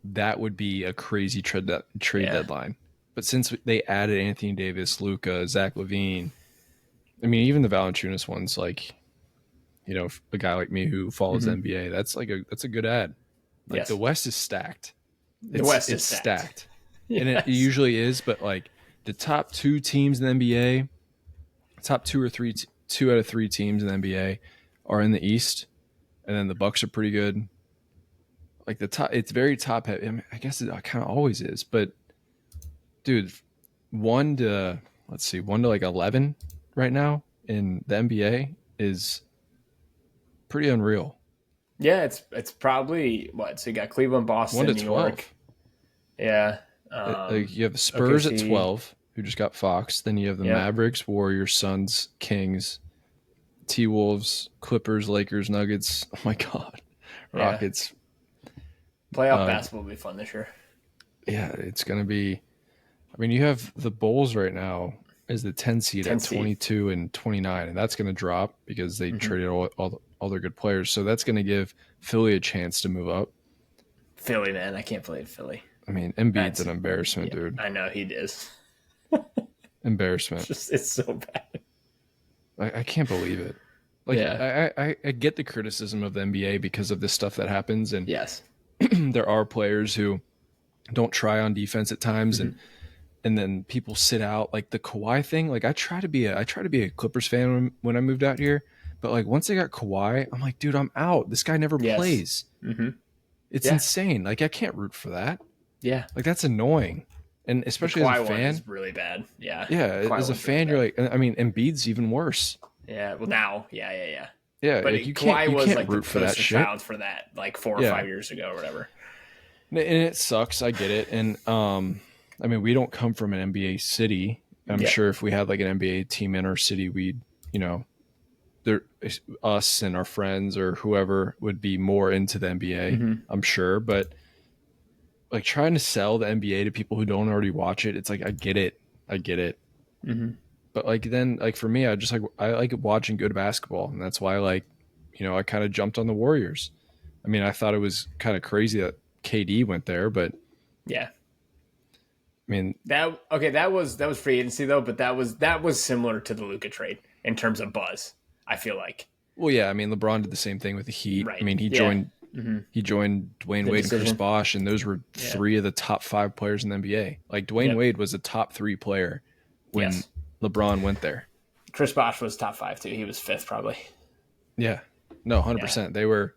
that would be a crazy trade deadline. But since they added Anthony Davis, Luka, Zach LaVine, I mean, even the Valanciunas ones, like, you know, a guy like me who follows the NBA, that's a good ad. Like the West is stacked. The West is stacked. And it usually is, but like the top 2 teams in the NBA, top 2 out of 3 teams in the NBA are in the East, and then the Bucks are pretty good. Like the top, it's very top heavy. I mean, I guess it kind of always is, but dude, 1 to like 11 right now in the NBA is pretty unreal. Yeah, it's probably what? So you got Cleveland, Boston, 1 to New 12. York. Yeah. Like you have the Spurs OKC. at 12, who just got Fox. Then you have the Mavericks, Warriors, Suns, Kings, T-Wolves, Clippers, Lakers, Nuggets. Oh my God. Rockets. Playoff basketball will be fun this year. Yeah, it's going to be. I mean, you have the Bulls right now as the 10 seed at 22 and 29, and that's going to drop because they traded all their good players. So that's going to give Philly a chance to move up. Philly, man. I can't play Philly. I mean, Embiid's an embarrassment, dude. I know he is. Embarrassment. It's so bad. I can't believe it. Like, I get the criticism of the NBA because of this stuff that happens, and yes, there are players who don't try on defense at times, and then people sit out. Like the Kawhi thing. Like I try to be a Clippers fan when I moved out here, but like once I got Kawhi, I'm like, dude, I'm out. This guy never plays. It's insane. Like I can't root for that. Yeah, like that's annoying, and especially as a fan, is really bad. Yeah, as a fan, you're like, I mean, Embiid's even worse. Yeah, well now, yeah. But like, you Kawhi can't was like root for that shit. Child for that, like 4 or 5 years ago or whatever. And it sucks. I get it, and I mean, we don't come from an NBA city. I'm sure if we had like an NBA team in our city, we'd, you know, us and our friends or whoever would be more into the NBA. I'm sure, but like trying to sell the NBA to people who don't already watch it, it's like I get it. But like then, like for me, I like watching good basketball, and that's why like, you know, I kind of jumped on the Warriors. I mean, I thought it was kind of crazy that KD went there, but yeah. I mean that was free agency though, but that was similar to the Luka trade in terms of buzz. I feel like. Well, yeah, I mean LeBron did the same thing with the Heat. Right. I mean he joined Dwayne Wade and Chris Bosh, and those were 3 of the top 5 players in the NBA. Like Dwayne Wade was a top 3 player when LeBron went there. Chris Bosh was top 5 too. He was 5th probably. Yeah, no, 100%. They were.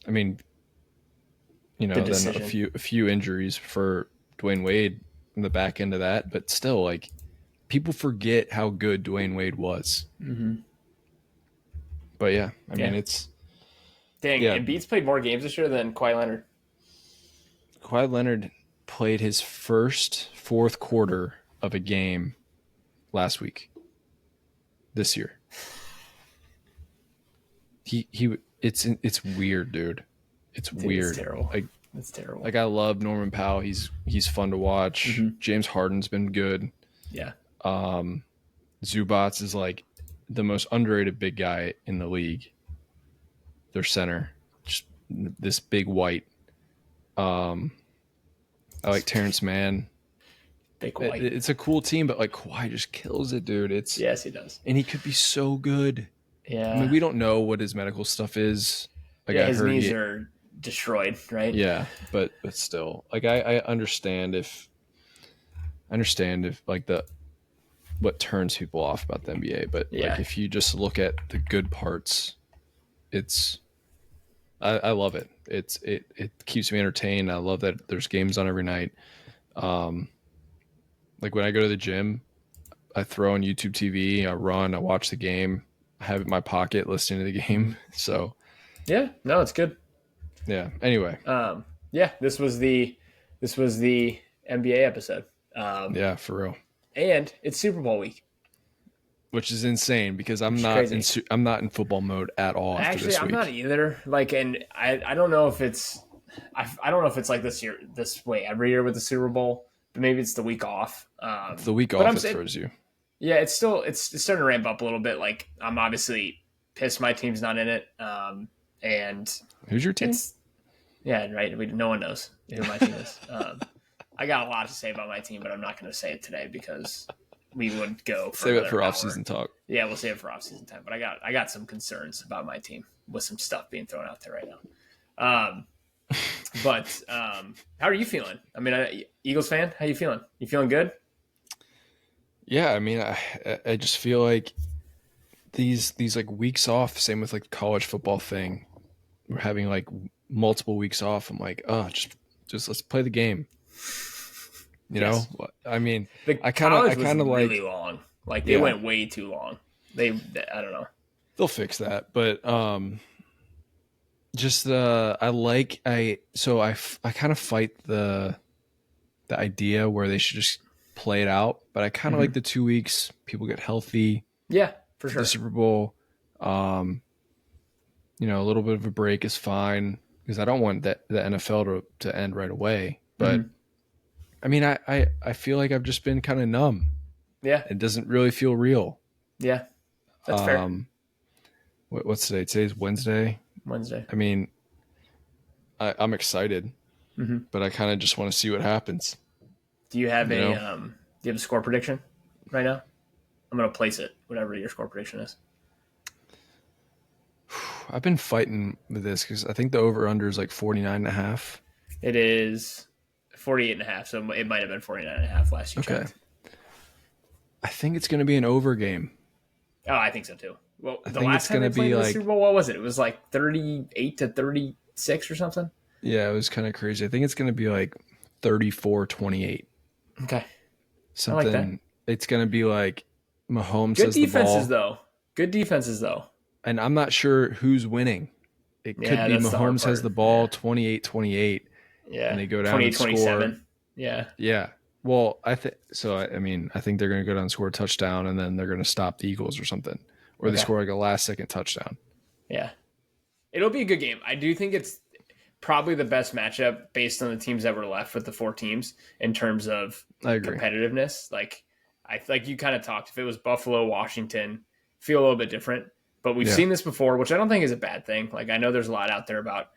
I mean, you know, then a few injuries for Dwayne Wade in the back end of that, but still, like people forget how good Dwayne Wade was. But yeah, I mean it's. Dang, Embiid's played more games this year than Kawhi Leonard. Kawhi Leonard played his first fourth quarter of a game last week. This year. It's weird, dude. It's weird. It's terrible. Like it's terrible. Like I love Norman Powell. He's fun to watch. James Harden's been good. Yeah. Zubats is like the most underrated big guy in the league. Their center, just this big white. I like Terrence Mann. Big white. It's a cool team, but like Kawhi just kills it, dude. Yes, he does, and he could be so good. Yeah, I mean, we don't know what his medical stuff is. Like, his knees are destroyed, right? Yeah, but still, like I understand if like what turns people off about the NBA, but like if you just look at the good parts, I love it. It keeps me entertained. I love that there's games on every night. Like when I go to the gym, I throw on YouTube TV, I run, I watch the game, I have it in my pocket listening to the game. So yeah, no, it's good. Yeah. Anyway. This was the NBA episode. Yeah, for real. And it's Super Bowl week, which is insane because I'm not in football mode at all. Actually, I'm not either. Like, and I don't know if it's I don't know if it's like this way every year with the Super Bowl, but maybe it's the week off. It's the week but off that throws you. Yeah, it's starting to ramp up a little bit. Like I'm obviously pissed my team's not in it. And who's your team? Right. No one knows who my team is. I got a lot to say about my team, but I'm not going to say it today because we would go for save it for off-season talk. Yeah, we'll save it for off-season time. But I got some concerns about my team with some stuff being thrown out there right now. But how are you feeling? I mean, Eagles fan, how you feeling? You feeling good? Yeah, I mean, I just feel like these like weeks off. Same with like the college football thing. We're having like multiple weeks off. I'm like, oh, just let's play the game. You know, I mean, I kind of like really long. Like they went way too long. I don't know. They'll fix that, but just I kind of fight the idea where they should just play it out, but I kind of like the 2 weeks. People get healthy. Yeah, for sure. The Super Bowl, a little bit of a break is fine because I don't want the NFL to end right away. But I mean, I feel like I've just been kind of numb. Yeah, it doesn't really feel real. Yeah, that's fair. What's today? Today's Wednesday. I mean, I'm excited, but I kind of just want to see what happens. Do you have do you have a score prediction right now? I'm going to place it, whatever your score prediction is. I've been fighting with this because I think the over-under is like 49.5. It is 48.5, so it might have been 49.5 last year. Okay. I think it's going to be an over game. Oh, I think so too. Well, the last time they played in the Super Bowl, what was it? It was like 38-36 or something? Yeah, it was kind of crazy. I think it's going to be like 34-28. Okay. Something. I like that. It's going to be like Mahomes Good has the ball. Good defenses, though. And I'm not sure who's winning. It could be Mahomes has the ball 28-28. Yeah. And they go down and score. Yeah. Yeah. Well, I think they're going to go down and score a touchdown, and then they're going to stop the Eagles or something. Or they score like a last-second touchdown. Yeah. It'll be a good game. I do think it's probably the best matchup based on the teams that were left with the 4 teams in terms of competitiveness. Like you kind of talked. If it was Buffalo, Washington, feel a little bit different. But we've seen this before, which I don't think is a bad thing. Like I know there's a lot out there about,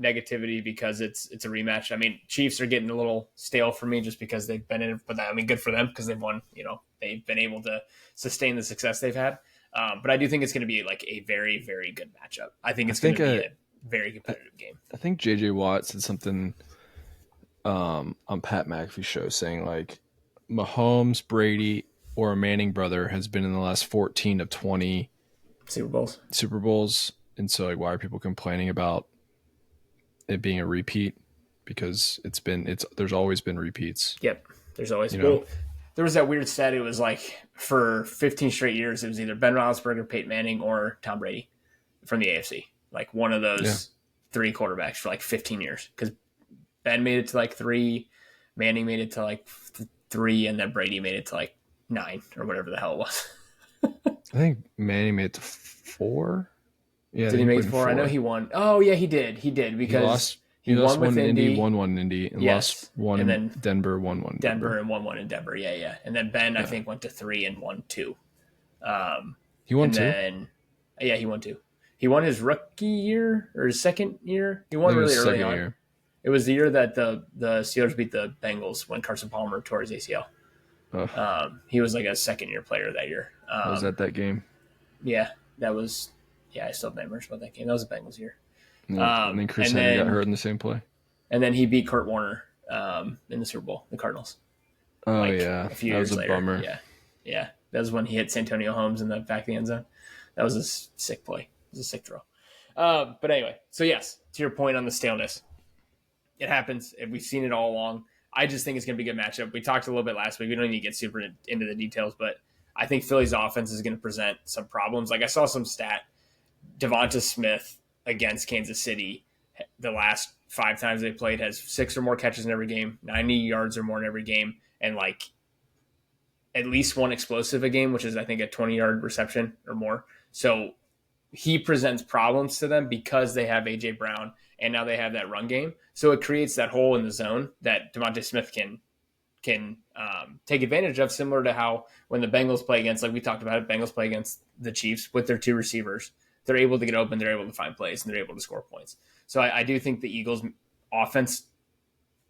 negativity because it's a rematch. I mean, Chiefs are getting a little stale for me just because they've been in it, but good for them because they've won, they've been able to sustain the success they've had. But I do think it's going to be like a very, very good matchup. I think it's going to be a very competitive game. I think JJ Watt said something on Pat McAfee's show saying like Mahomes, Brady, or a Manning brother has been in the last 14 of 20 Super Bowls. And so like, why are people complaining about it being a repeat? Because there's always been repeats. Yep. There's always been. There was that weird stat. It was like for 15 straight years, it was either Ben Roethlisberger, Peyton Manning, or Tom Brady from the AFC. Like one of those 3 quarterbacks for like 15 years. Because Ben made it to like 3, Manning made it to like 3, and then Brady made it to like 9 or whatever the hell it was. I think Manning made it to 4. Yeah, did he make it 4? I know he won. Oh yeah, he did. He did because he lost one in Indy, won one in Indy, and lost one and in Denver, won one in Denver, and won one in Denver. Yeah. And then Ben, I think, went to 3 and won 2. He won 2? Yeah, he won 2. He won his rookie year or his second year. He won really early on. Year. It was the year that the Steelers beat the Bengals when Carson Palmer tore his ACL. He was like a second-year player that year. Was that game? Yeah, that was. Yeah, I still have nightmares about that game. That was the Bengals year. Yeah, and then Chris Henry got hurt in the same play. And then he beat Kurt Warner in the Super Bowl, the Cardinals. Oh, yeah. A few years later. Bummer. Yeah. That was when he hit Santonio Holmes in the back of the end zone. That was a sick play. It was a sick throw. But anyway, so yes, to your point on the staleness. It happens. We've seen it all along. I just think it's going to be a good matchup. We talked a little bit last week. We don't need to get super into the details, but I think Philly's offense is going to present some problems. Like I saw some stat. Devonta Smith against Kansas City, the last 5 times they played, has 6 or more catches in every game, 90 yards or more in every game, and like at least 1 explosive a game, which is I think a 20-yard reception or more. So he presents problems to them because they have A.J. Brown and now they have that run game. So it creates that hole in the zone that Devonta Smith can can take advantage of, similar to how when the Bengals play against, like we talked about it, Bengals play against the Chiefs with their two receivers. They're able to get open, they're able to find plays, and they're able to score points. So I do think the Eagles offense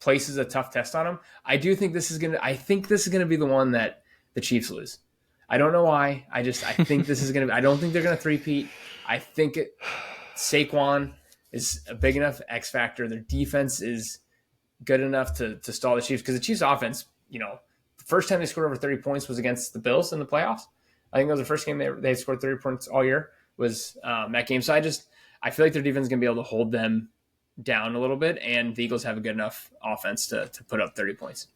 places a tough test on them. I think this is gonna be the one that the Chiefs lose. I don't know why. I think this is gonna. I don't think they're gonna three-peat. I think Saquon is a big enough X factor. Their defense is good enough to stall the Chiefs, because the Chiefs offense, the first time they scored over 30 points was against the Bills in the playoffs. I think that was the first game they scored 30 points all year was that game. So I feel like their defense is going to be able to hold them down a little bit, and the Eagles have a good enough offense to put up 30 points.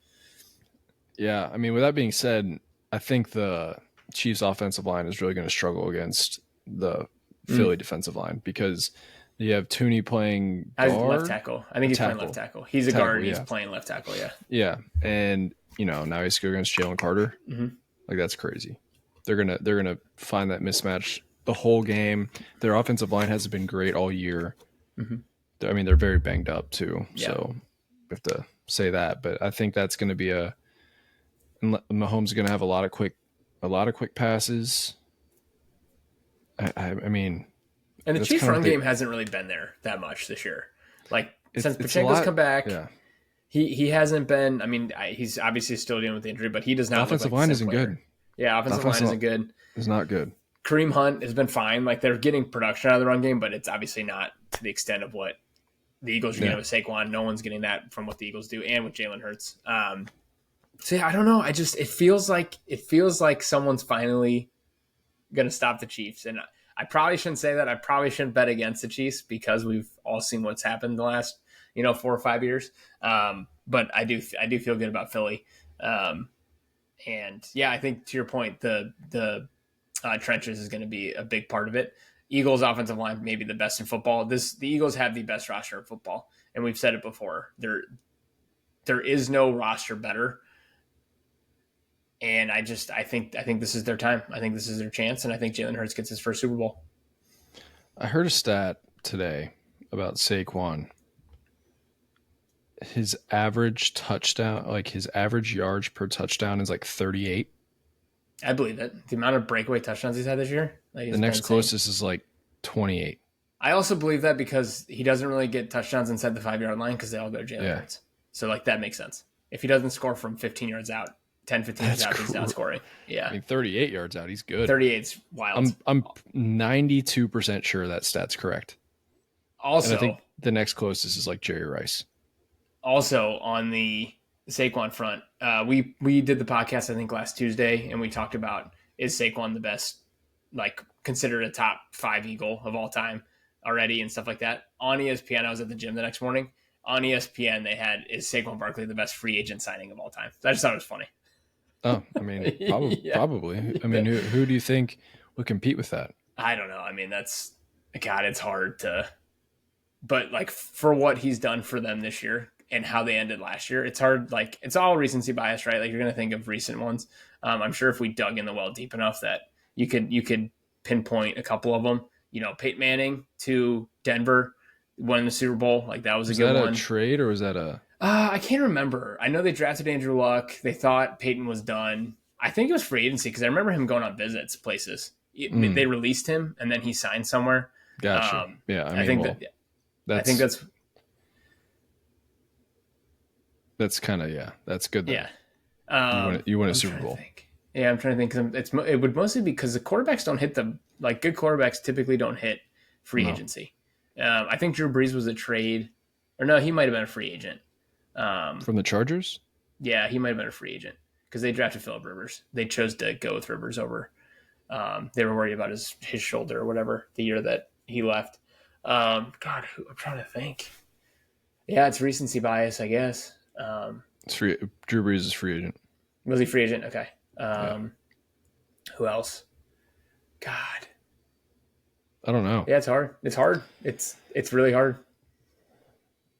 Yeah, I mean, with that being said, I think the Chiefs offensive line is really going to struggle against the Philly defensive line, because you have Tooney playing guard, left tackle. I think he's playing left tackle. He's a guard. Yeah. He's playing left tackle. Yeah. Yeah, and now he's going against Jalen Carter. Mm-hmm. Like, that's crazy. They're gonna find that mismatch the whole game. Their offensive line hasn't been great all year. Mm-hmm. I mean, they're very banged up too. Yeah. So we have to say that. But I think that's going to be Mahomes is going to have a lot of quick passes. I mean, and the Chiefs' run game hasn't really been there that much this year. Like, since Pachenko's come back, yeah. he hasn't been. I mean, he's obviously still dealing with the injury, but he does not. Offensive line isn't good. Yeah, offensive line isn't good. It's not good. Kareem Hunt has been fine. Like, they're getting production out of the run game, but it's obviously not to the extent of what the Eagles are getting with Saquon. No one's getting that from what the Eagles do, and with Jalen Hurts. So yeah, I don't know. It feels like someone's finally gonna stop the Chiefs, and I probably shouldn't say that. I probably shouldn't bet against the Chiefs, because we've all seen what's happened the last 4 or 5 years. But I do feel good about Philly. And yeah, I think to your point, the trenches is going to be a big part of it. Eagles offensive line may be the best in football. The Eagles have the best roster in football, and we've said it before. There is no roster better. And I think this is their time. I think this is their chance, and I think Jalen Hurts gets his first Super Bowl. I heard a stat today about Saquon. His average touchdown, like his average yards per touchdown, is like 38. I believe it. The amount of breakaway touchdowns he's had this year. The next closest is like 28. I also believe that because he doesn't really get touchdowns inside the 5-yard line, because they all go to Jalen Hurts. So like that makes sense. If he doesn't score from 15 yards out, 10, 15 yards out, he's not scoring. Yeah. I mean, 38 yards out, he's good. 38's wild. I'm 92% sure that stat's correct. Also, and I think the next closest is like Jerry Rice. Also, on the Saquon front, we did the podcast, I think, last Tuesday, and we talked about, is Saquon the best, like, considered a top 5 Eagle of all time already and stuff like that. On ESPN, I was at the gym the next morning. On ESPN, they had, is Saquon Barkley the best free agent signing of all time? I just thought it was funny. Oh, I mean, probably. I mean, who do you think would compete with that? I don't know. I mean, it's hard to, but like, for what he's done for them this year and how they ended last year, it's hard. Like, it's all recency bias, right? Like, you're going to think of recent ones. I'm sure if we dug in the well deep enough that you could pinpoint a couple of them. Peyton Manning to Denver, won the Super Bowl. Like, that was a good one. Was that a trade, or was that a? I can't remember. I know they drafted Andrew Luck. They thought Peyton was done. I think it was free agency, because I remember him going on visits places. They released him, and then he signed somewhere. Gotcha. Yeah, I think that's kind of that's good. Then. Yeah, you win a Super Bowl. Yeah, I'm trying to think. It would mostly be because the quarterbacks don't hit good quarterbacks typically don't hit free agency. I think Drew Brees was a trade, or no, he might have been a free agent. From the Chargers? Yeah, he might have been a free agent, because they drafted Phillip Rivers. They chose to go with Rivers over. They were worried about his shoulder or whatever the year that he left. I'm trying to think. Yeah, it's recency bias, I guess. It's free. Drew Brees is free agent. Was he free agent? Okay. Who else? God. I don't know. Yeah, it's hard. It's really hard.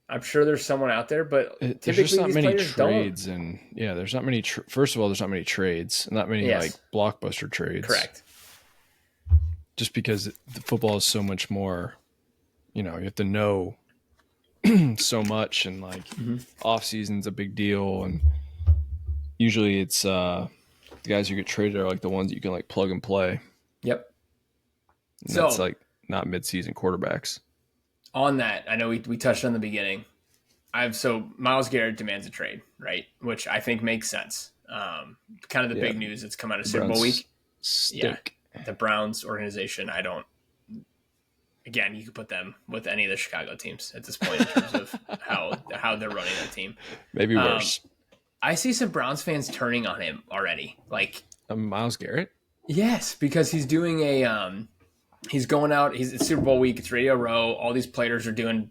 I'm sure there's someone out there, but there's just not many trades, and there's not many. First of all, there's not many trades, not many like blockbuster trades. Correct. Just because the football is so much more, you have to know so much, and like off season's a big deal, and usually it's the guys who get traded are like the ones you can like plug and play. Yep. And that's So like not mid-season quarterbacks. on that, I know we touched on the beginning. So Myles Garrett demands a trade, right? Which I think makes sense. Kind of the big news that's come out of Super Bowl week. Stink. Yeah, the Browns organization. I don't. Again, you could put them with any of the Chicago teams at this point in terms of how they're running their team. Maybe worse. I see some Browns fans turning on him already. Like Myles Garrett? Yes, because he's doing he's going out. It's Super Bowl week. It's Radio Row. All these players are doing,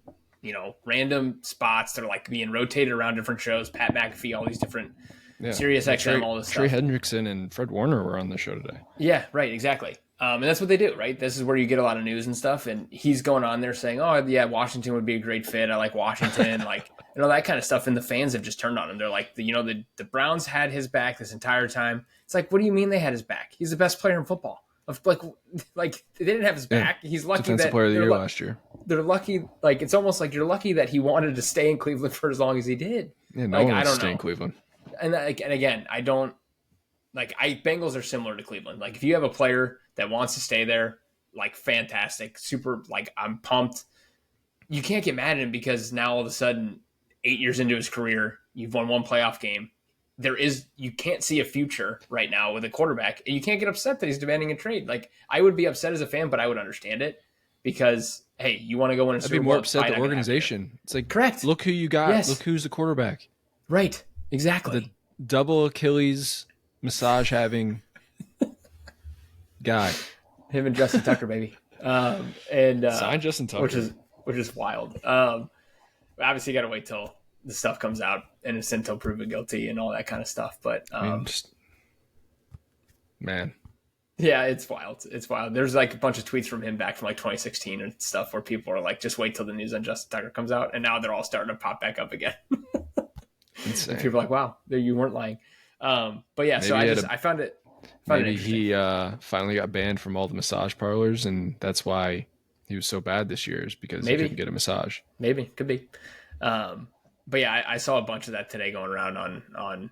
random spots. They're like being rotated around different shows. Pat McAfee, all these different Sirius XM, all this Trey stuff. Hendrickson and Fred Warner were on the show today. Yeah, right, exactly. And that's what they do, right? This is where you get a lot of news and stuff. And he's going on there saying, "Oh, yeah, Washington would be a great fit. I like Washington," like that kind of stuff. And the fans have just turned on him. They're like, the Browns had his back this entire time. It's like, what do you mean they had his back? He's the best player in football. Like they didn't have his back. He's lucky Defensive player of the year last year. They're lucky. Like it's almost like you're lucky that he wanted to stay in Cleveland for as long as he did. Yeah, no one wants to stay in Cleveland. And again, I don't like. Bengals are similar to Cleveland. Like if you have a player that wants to stay there, like fantastic, super. Like I'm pumped. You can't get mad at him because now all of a sudden, 8 years into his career, you've won one playoff game. You can't see a future right now with a quarterback, and you can't get upset that he's demanding a trade. Like I would be upset as a fan, but I would understand it because hey, you want to go win a Super Bowl. I'd be more upset the organization. It's like, correct. Look who you got. Yes. Look who's the quarterback. Right. Exactly. The double Achilles massage having guy. Him and Justin Tucker, baby. Sign Justin Tucker, which is wild. Obviously, you got to wait till the stuff comes out and it's until proven guilty and all that kind of stuff. But man, yeah, it's wild. It's wild. There's like a bunch of tweets from him back from like 2016 and stuff where people are like, just wait till the news on Justin Tucker comes out, and now they're all starting to pop back up again. Insane. People are like, wow, you weren't lying. But yeah, maybe so I found it. Maybe he finally got banned from all the massage parlors, and that's why he was so bad this year, is because he couldn't get a massage. Maybe, could be. But yeah, I saw a bunch of that today going around on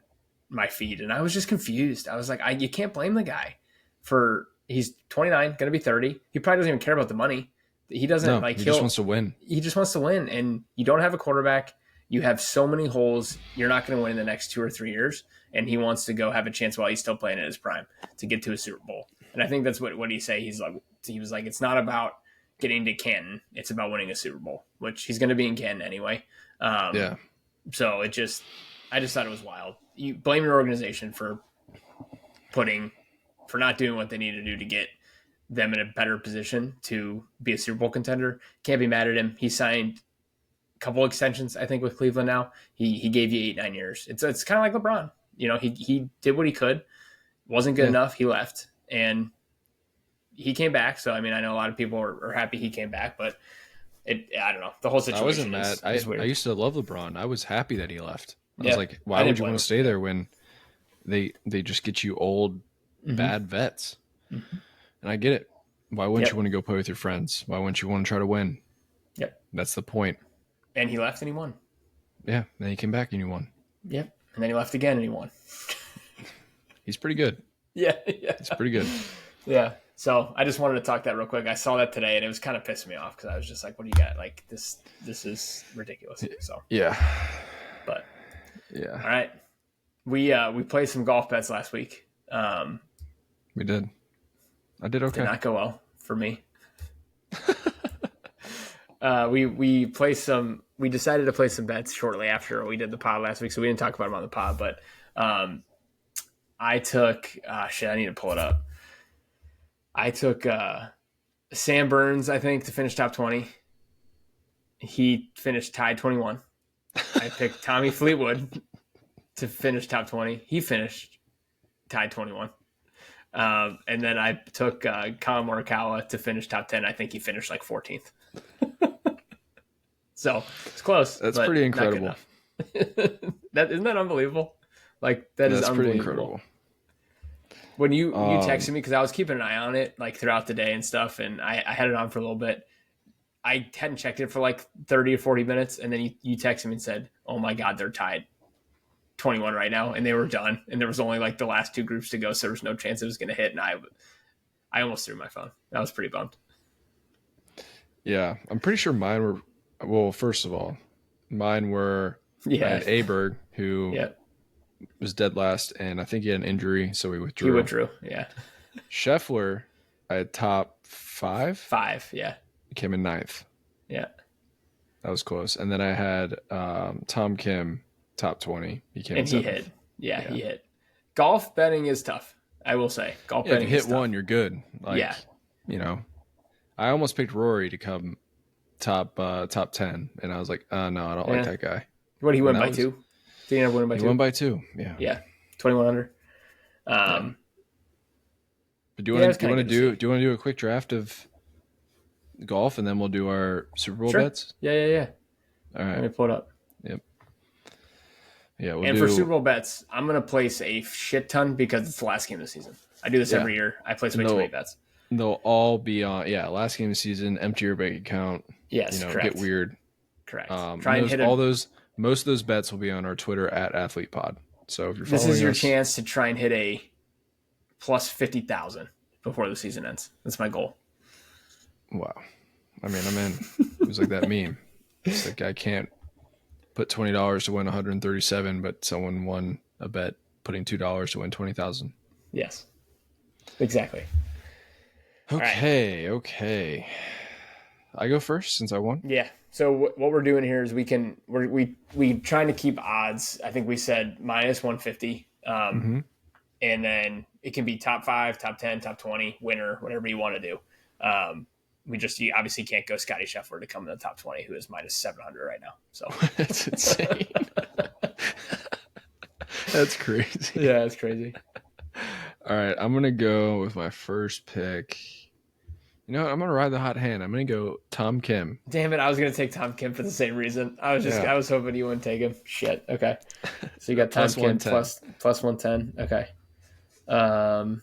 my feed, and I was just confused. I was like, you can't blame the guy for he's 29, going to be 30. He probably doesn't even care about the money. He doesn't he just wants to win. He just wants to win, and you don't have a quarterback. You have so many holes. You're not going to win in the next 2 or 3 years. And he wants to go have a chance while he's still playing in his prime to get to a Super Bowl. And I think that's what he say. He was like, it's not about getting to Canton. It's about winning a Super Bowl, which he's going to be in Canton anyway. Yeah. So I just thought it was wild. You blame your organization for not doing what they need to do to get them in a better position to be a Super Bowl contender. Can't be mad at him. He signed couple extensions, I think, with Cleveland now. He gave you 8-9 years. It's kind of like LeBron. He did what he could. Wasn't good enough. He left. And he came back. So, I mean, I know a lot of people are happy he came back, but I don't know. The whole situation I wasn't mad. is weird. I used to love LeBron. I was happy that he left. I was like, why would you want to stay there when they just get you old, bad vets? Mm-hmm. And I get it. Why wouldn't you want to go play with your friends? Why wouldn't you want to try to win? Yep. That's the point. And he left and he won. Yeah. Then he came back and he won. Yep. And then he left again and he won. He's pretty good. Yeah. He's pretty good. Yeah. So I just wanted to talk that real quick. I saw that today and it was kind of pissing me off because I was just like, what do you got? Like this is ridiculous. So yeah. But yeah. All right. We played some golf bets last week. We did. I did okay. Did not go well for me. We decided to play some bets shortly after we did the pod last week, so we didn't talk about them on the pod, but I took I need to pull it up. I took Sam Burns, I think, to finish top 20. He finished tied 21. I picked Tommy Fleetwood to finish top 20. He finished tied 21. And then I took Colin Morikawa to finish top 10. I think he finished like 14th. So it's close. That's pretty incredible. Isn't that unbelievable? Like that's pretty incredible. When you texted me, because I was keeping an eye on it like throughout the day and stuff, and I had it on for a little bit. I hadn't checked it for like 30 or 40 minutes, and then you texted me and said, "Oh my God, they're tied." 21 right now, and they were done, and there was only like the last 2 groups to go, so there was no chance it was going to hit, and I almost threw my phone. I was pretty bummed. Yeah, I'm pretty sure mine were. Well, first of all, mine were. I had Aberg, who was dead last, and I think he had an injury, so we withdrew. He withdrew, yeah. Scheffler, I had top 5. 5, yeah. He came in 9th. Yeah. That was close. And then I had Tom Kim, top 20. He came in 7th. He hit. Yeah, he hit. Golf betting is tough, I will say. Golf betting if you hit is tough. one, you're good. Like, you know, I almost picked Rory to come top 10, and I was like, no, I don't like that guy. What did he win by 2? Did he end up winning by 2? He won by 2, yeah. Yeah, 21 under. But do you want to do a quick draft of golf, and then we'll do our Super Bowl bets? Yeah. All right. Let me pull it up. Yep. Yeah, for Super Bowl bets, I'm going to place a shit ton because it's the last game of the season. I do this every year. I place way too many bets. They'll all be on, last game of the season, empty your bank account. Yes, correct. Get weird. Correct. Try and hit most of those bets will be on our Twitter at AthletePod. So if you're following this is your chance to try and hit a plus 50,000 before the season ends. That's my goal. Wow. I mean, I'm in. It was like that meme. It's like I can't put $20 to win 137, but someone won a bet putting $2 to win 20,000. Yes. Exactly. Okay. I go first since I won. Yeah. So what we're doing here is we trying to keep odds. I think we said minus 150, and then it can be top 5, top 10, top 20, winner, whatever you want to do. You obviously can't go Scotty Scheffler to come in the top 20, who is minus 700 right now. So that's insane. That's crazy. Yeah, that's crazy. All right, I'm gonna go with my first pick. You know what? I'm gonna ride the hot hand. I'm gonna go Tom Kim. Damn it! I was gonna take Tom Kim for the same reason. I was hoping you wouldn't take him. Shit. Okay. So you got Tom Kim plus 110. Okay. Let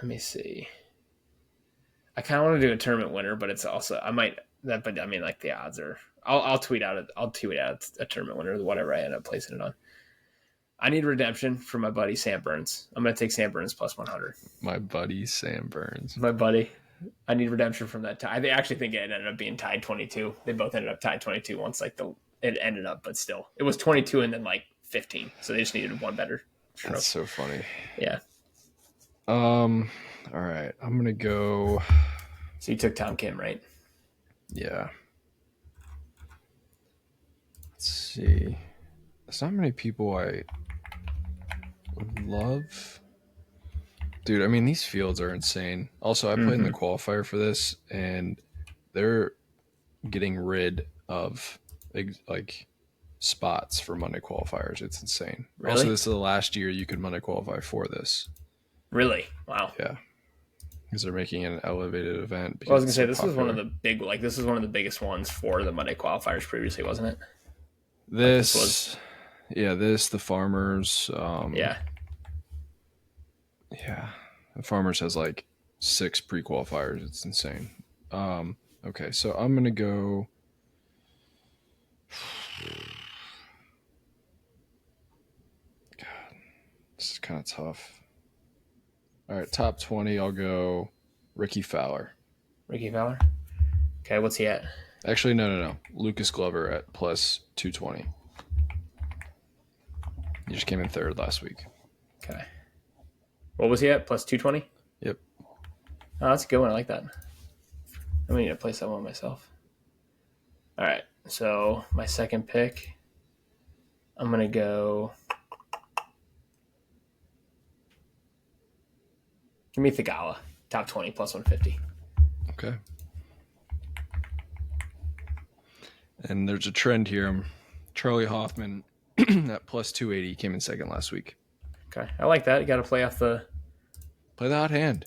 me see. I kind of want to do a tournament winner, but it's also but I mean, like the odds are. I'll tweet out a tournament winner, whatever I end up placing it on. I need redemption from my buddy Sam Burns. I'm going to take Sam Burns plus 100. My buddy Sam Burns. My buddy. I need redemption from that tie. I actually think it ended up being tied 22. They both ended up tied 22 once it ended up, but still. It was 22 and then 15. So they just needed one better. That's so funny. Yeah. All right. I'm going to go. So you took Tom Kim, right? Yeah. Let's see. There's not many people I would love. Dude, I mean, these fields are insane. Also, I played in the qualifier for this, and they're getting rid of spots for Monday qualifiers. It's insane. Really? Also, this is the last year you could Monday qualify for this. Really? Wow. Yeah. Because they're making it an elevated event. Well, I was going to say, this was one of the this was one of the biggest ones for the Monday qualifiers previously, wasn't it? The Farmers. Yeah. The Farmers has 6 pre-qualifiers. It's insane. Okay, so I'm going to go. God, this is kind of tough. All right, top 20, I'll go Ricky Fowler. Ricky Fowler? Okay, what's he at? Actually, no. Lucas Glover at plus 220. He just came in 3rd last week. Okay. What was he at? Plus 220? Yep. Oh, that's a good one. I like that. I'm going to need to place that one myself. All right. So my second pick, I'm going to go. Give me Thigala. Top 20 plus 150. Okay. And there's a trend here. Charlie Hoffman at plus 280 came in 2nd last week. Okay. I like that. You got to play the hot hand.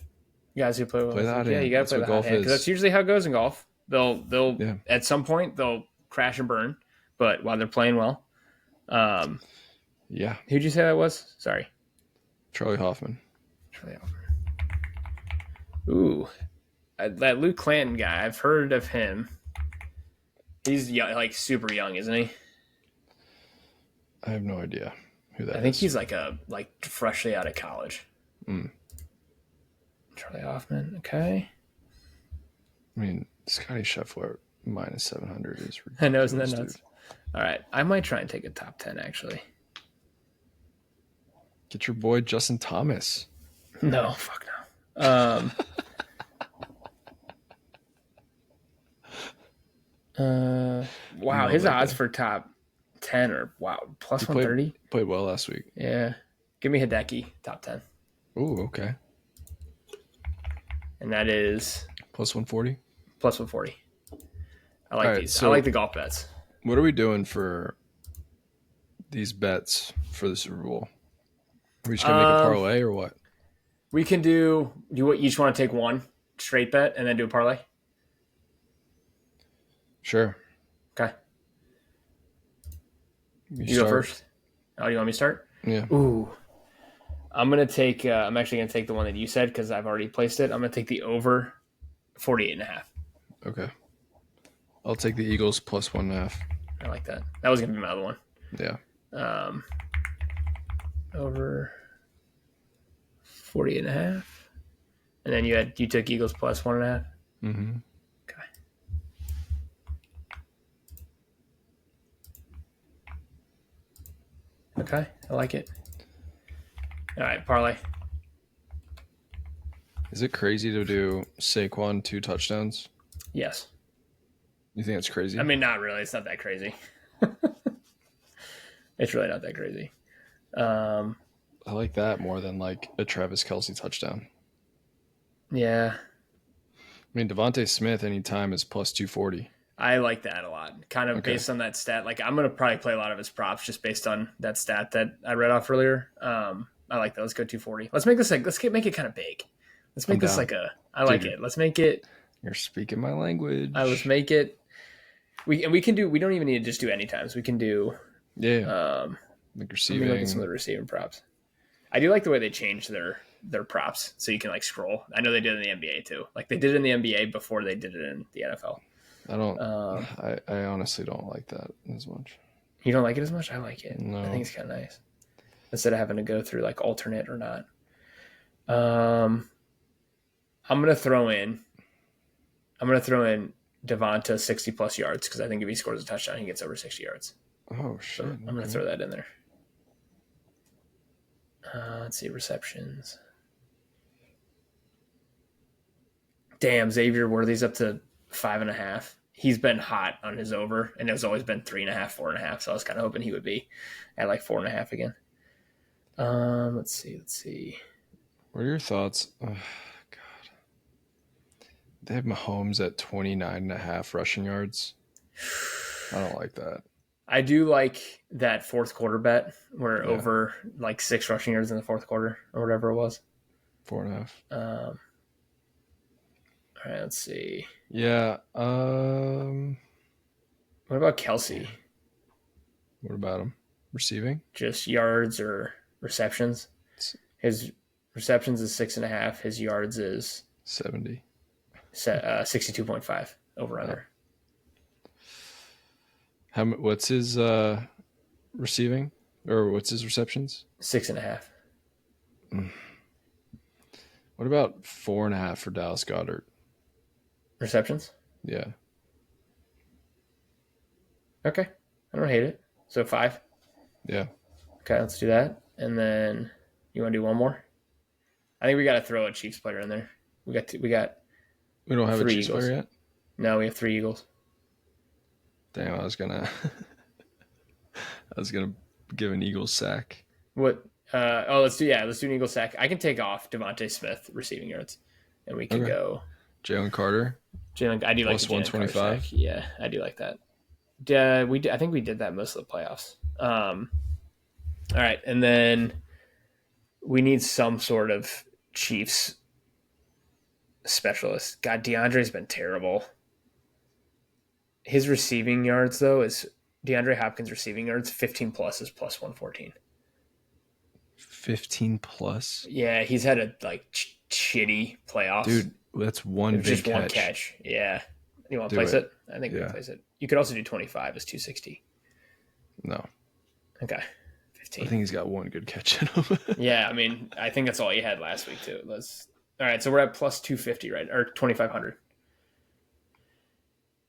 You guys who play the hot hand. Yeah, you got to play the hot hand. Because that's usually how it goes in golf. They'll at some point, they'll crash and burn, but while they're playing well. Yeah. Who'd you say that was? Sorry. Charlie Hoffman. Ooh. That Luke Clanton guy, I've heard of him. He's young, super young, isn't he? I have no idea who that is. I think he's like freshly out of college. Mm. Charlie Hoffman. Okay. I mean, Scotty Scheffler minus 700 is ridiculous. I know, isn't that nuts? Dude. All right. I might try and take a top 10, actually. Get your boy Justin Thomas. No, fuck no. Wow, his odds for top 10 are plus 130. Played well last week. Yeah. Give me Hideki, top 10. Ooh, okay. And that is plus 140. Plus 140. I like these. So I like the golf bets. What are we doing for these bets for the Super Bowl? Are we just gonna make a parlay or what? We can do. You each want to take one straight bet and then do a parlay? Sure. Okay. You go first. Oh, you want me to start? Yeah. Ooh. I'm actually gonna take the one that you said because I've already placed it. I'm gonna take the over 48.5. Okay. I'll take the Eagles plus 1.5. I like that. That was gonna be my other one. Yeah. Over 48.5. And then you took Eagles plus 1.5. Mm-hmm. Okay. Okay, I like it. All right, parlay. Is it crazy to do Saquon 2 touchdowns? Yes. You think that's crazy? I mean, not really. It's not that crazy. It's really not that crazy. I like that more than like a Travis Kelce touchdown. Yeah. I mean, Devontae Smith anytime is plus 240. I like that a lot. Kind of based on that stat. Like, I'm going to probably play a lot of his props just based on that stat that I read off earlier. I like that. Let's go 240. Let's make this make it kind of big. Let's make this like I like it. Let's make it. You're speaking my language. Let's make it. We don't even need to just do any times. We can do. Yeah. Like receiving. Look at some of the receiving props. I do like the way they changed their props so you can like scroll. I know they did it in the NBA too. Like they did it in the NBA before they did it in the NFL. I don't. I honestly don't like that as much. You don't like it as much? I like it. No. I think it's kind of nice instead of having to go through like alternate or not. I'm gonna throw in Devonta 60 plus yards because I think if he scores a touchdown, he gets over 60 yards. Oh shit! So I'm gonna throw that in there. Let's see receptions. Damn, Xavier Worthy's up to 5.5. He's been hot on his over, and it's always been 3.5, 4.5. So I was kind of hoping he would be at like 4.5 again. Let's see. What are your thoughts? Oh, God, they have Mahomes at 29.5 rushing yards. I don't like that. I do like that fourth quarter bet where over like 6 rushing yards in the fourth quarter or whatever it was. 4.5. All right, let's see. Yeah. What about Kelce? What about him? Receiving? Just yards or receptions? His receptions is 6.5. His yards is 70. 62.5 over under. What's his receiving or what's his receptions? 6.5. What about 4.5 for Dallas Goedert? Receptions? Yeah. Okay. I don't hate it. So 5? Yeah. Okay, let's do that. And then you want to do one more? I think we got to throw a Chiefs player in there. We don't have a Chiefs player yet? No, we have 3 Eagles. Damn, I was gonna give an Eagles sack. What? Let's do an Eagles sack. I can take off Devontae Smith receiving yards, and we can go Jalen Carter. I do like plus 125. Yeah, I do like that. I think we did that most of the playoffs. All right, and then we need some sort of Chiefs specialist. God, DeAndre's been terrible. His receiving yards, though, is DeAndre Hopkins' receiving yards, 15 plus is plus 114. 15 plus? Yeah, he's had a shitty playoffs. Dude, that's one catch. Yeah. You want to place it? I think we can place it. You could also do 25 as 260. No. Okay. I 15. think he's got one good catch in him. Yeah, I mean, I think that's all he had last week too. All right, so we're at plus 250, right? Or 2,500.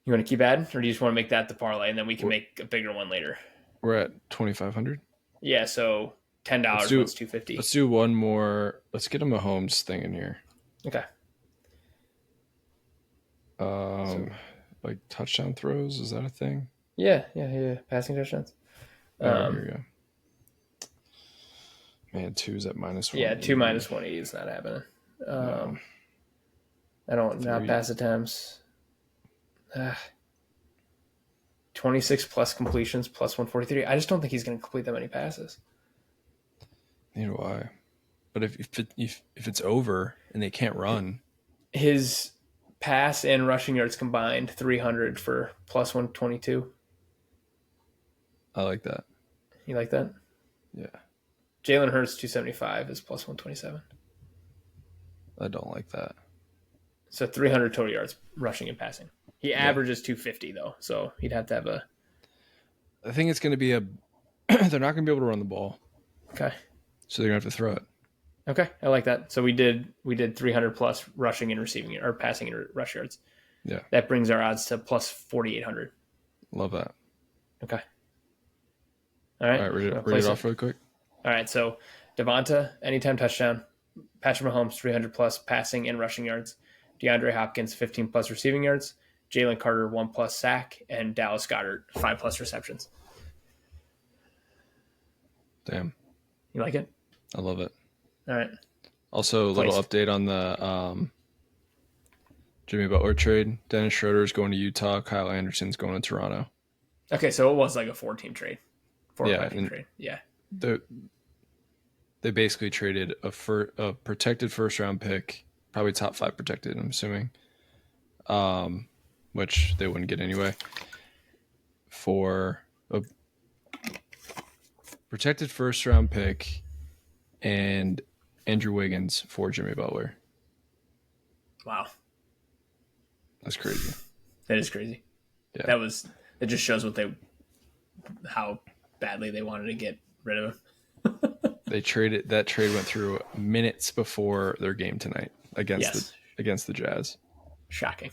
You want to keep adding, or do you just want to make that the parlay, and then we can make a bigger one later? We're at 2,500. Yeah, so $10 once 250. Let's do one more. Let's get him a Holmes thing in here. Okay. Like touchdown throws, is that a thing? Yeah. Passing touchdowns. Here we go. Man, 2's at -1. Yeah, 2 minus 180 is not happening. No. I don't not pass attempts. 26 plus completions plus 143. I just don't think he's going to complete that many passes. Neither do I. But if it's over and they can't run, his pass and rushing yards combined 300 for plus 122. I like that. You like that? Yeah. Jalen Hurts 275 is plus 127. I don't like that. So 300 total yards rushing and passing. He averages 250 though, so he'd have to have a. I think it's going to be a. They're not going to be able to run the ball. Okay. So they're going to have to throw it. Okay, I like that. So we did 300 plus rushing and receiving or passing and rush yards. Yeah. That brings our odds to plus 4,800. Love that. Okay. All right. Read it off really quick. All right. So Devonta, anytime touchdown. Patrick Mahomes, 300 plus passing and rushing yards. DeAndre Hopkins, 15 plus receiving yards. Jalen Carter, 1 plus sack. And Dallas Goedert, 5 plus receptions. Damn. You like it? I love it. All right. Also, a little update on the Jimmy Butler trade. Dennis Schroeder's going to Utah. Kyle Anderson's going to Toronto. Okay, so it was like a 4-team trade. 4 or 5-team trade. Yeah. They basically traded a protected first-round pick, probably top 5 protected, I'm assuming, which they wouldn't get anyway, for a protected first-round pick and Andrew Wiggins for Jimmy Butler. Wow. That's crazy. That is crazy. Yeah. It just shows how badly they wanted to get rid of him. That trade went through minutes before their game tonight against the Jazz. Shocking.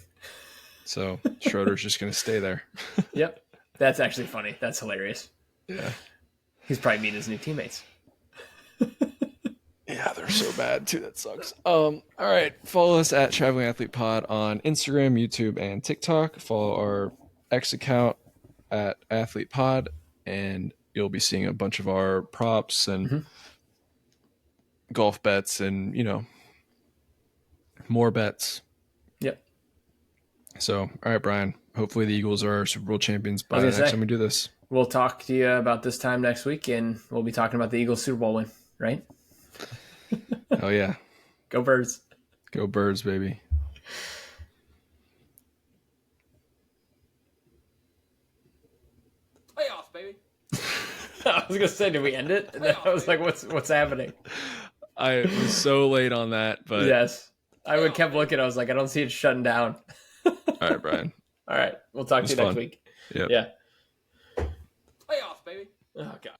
So Schroeder's just going to stay there. Yep. That's actually funny. That's hilarious. Yeah. He's probably meeting his new teammates. Yeah, they're so bad too. That sucks. All right. Follow us at Traveling Athlete Pod on Instagram, YouTube, and TikTok. Follow our X account at Athlete Pod, and you'll be seeing a bunch of our props and golf bets and, more bets. Yep. So, all right, Brian. Hopefully the Eagles are Super Bowl champions by the next time we do this. We'll talk to you about this time next week, and we'll be talking about the Eagles Super Bowl win, right? Oh, yeah. Go Birds. Go Birds, baby. Playoffs, baby. I was going to say, did we end it? And then I was like, what's happening? I was so late on that, but... Yes. I kept looking. I was like, I don't see it shutting down. All right, Brian. All right. We'll talk to you next week. Yep. Yeah. Playoffs, baby. Oh, God.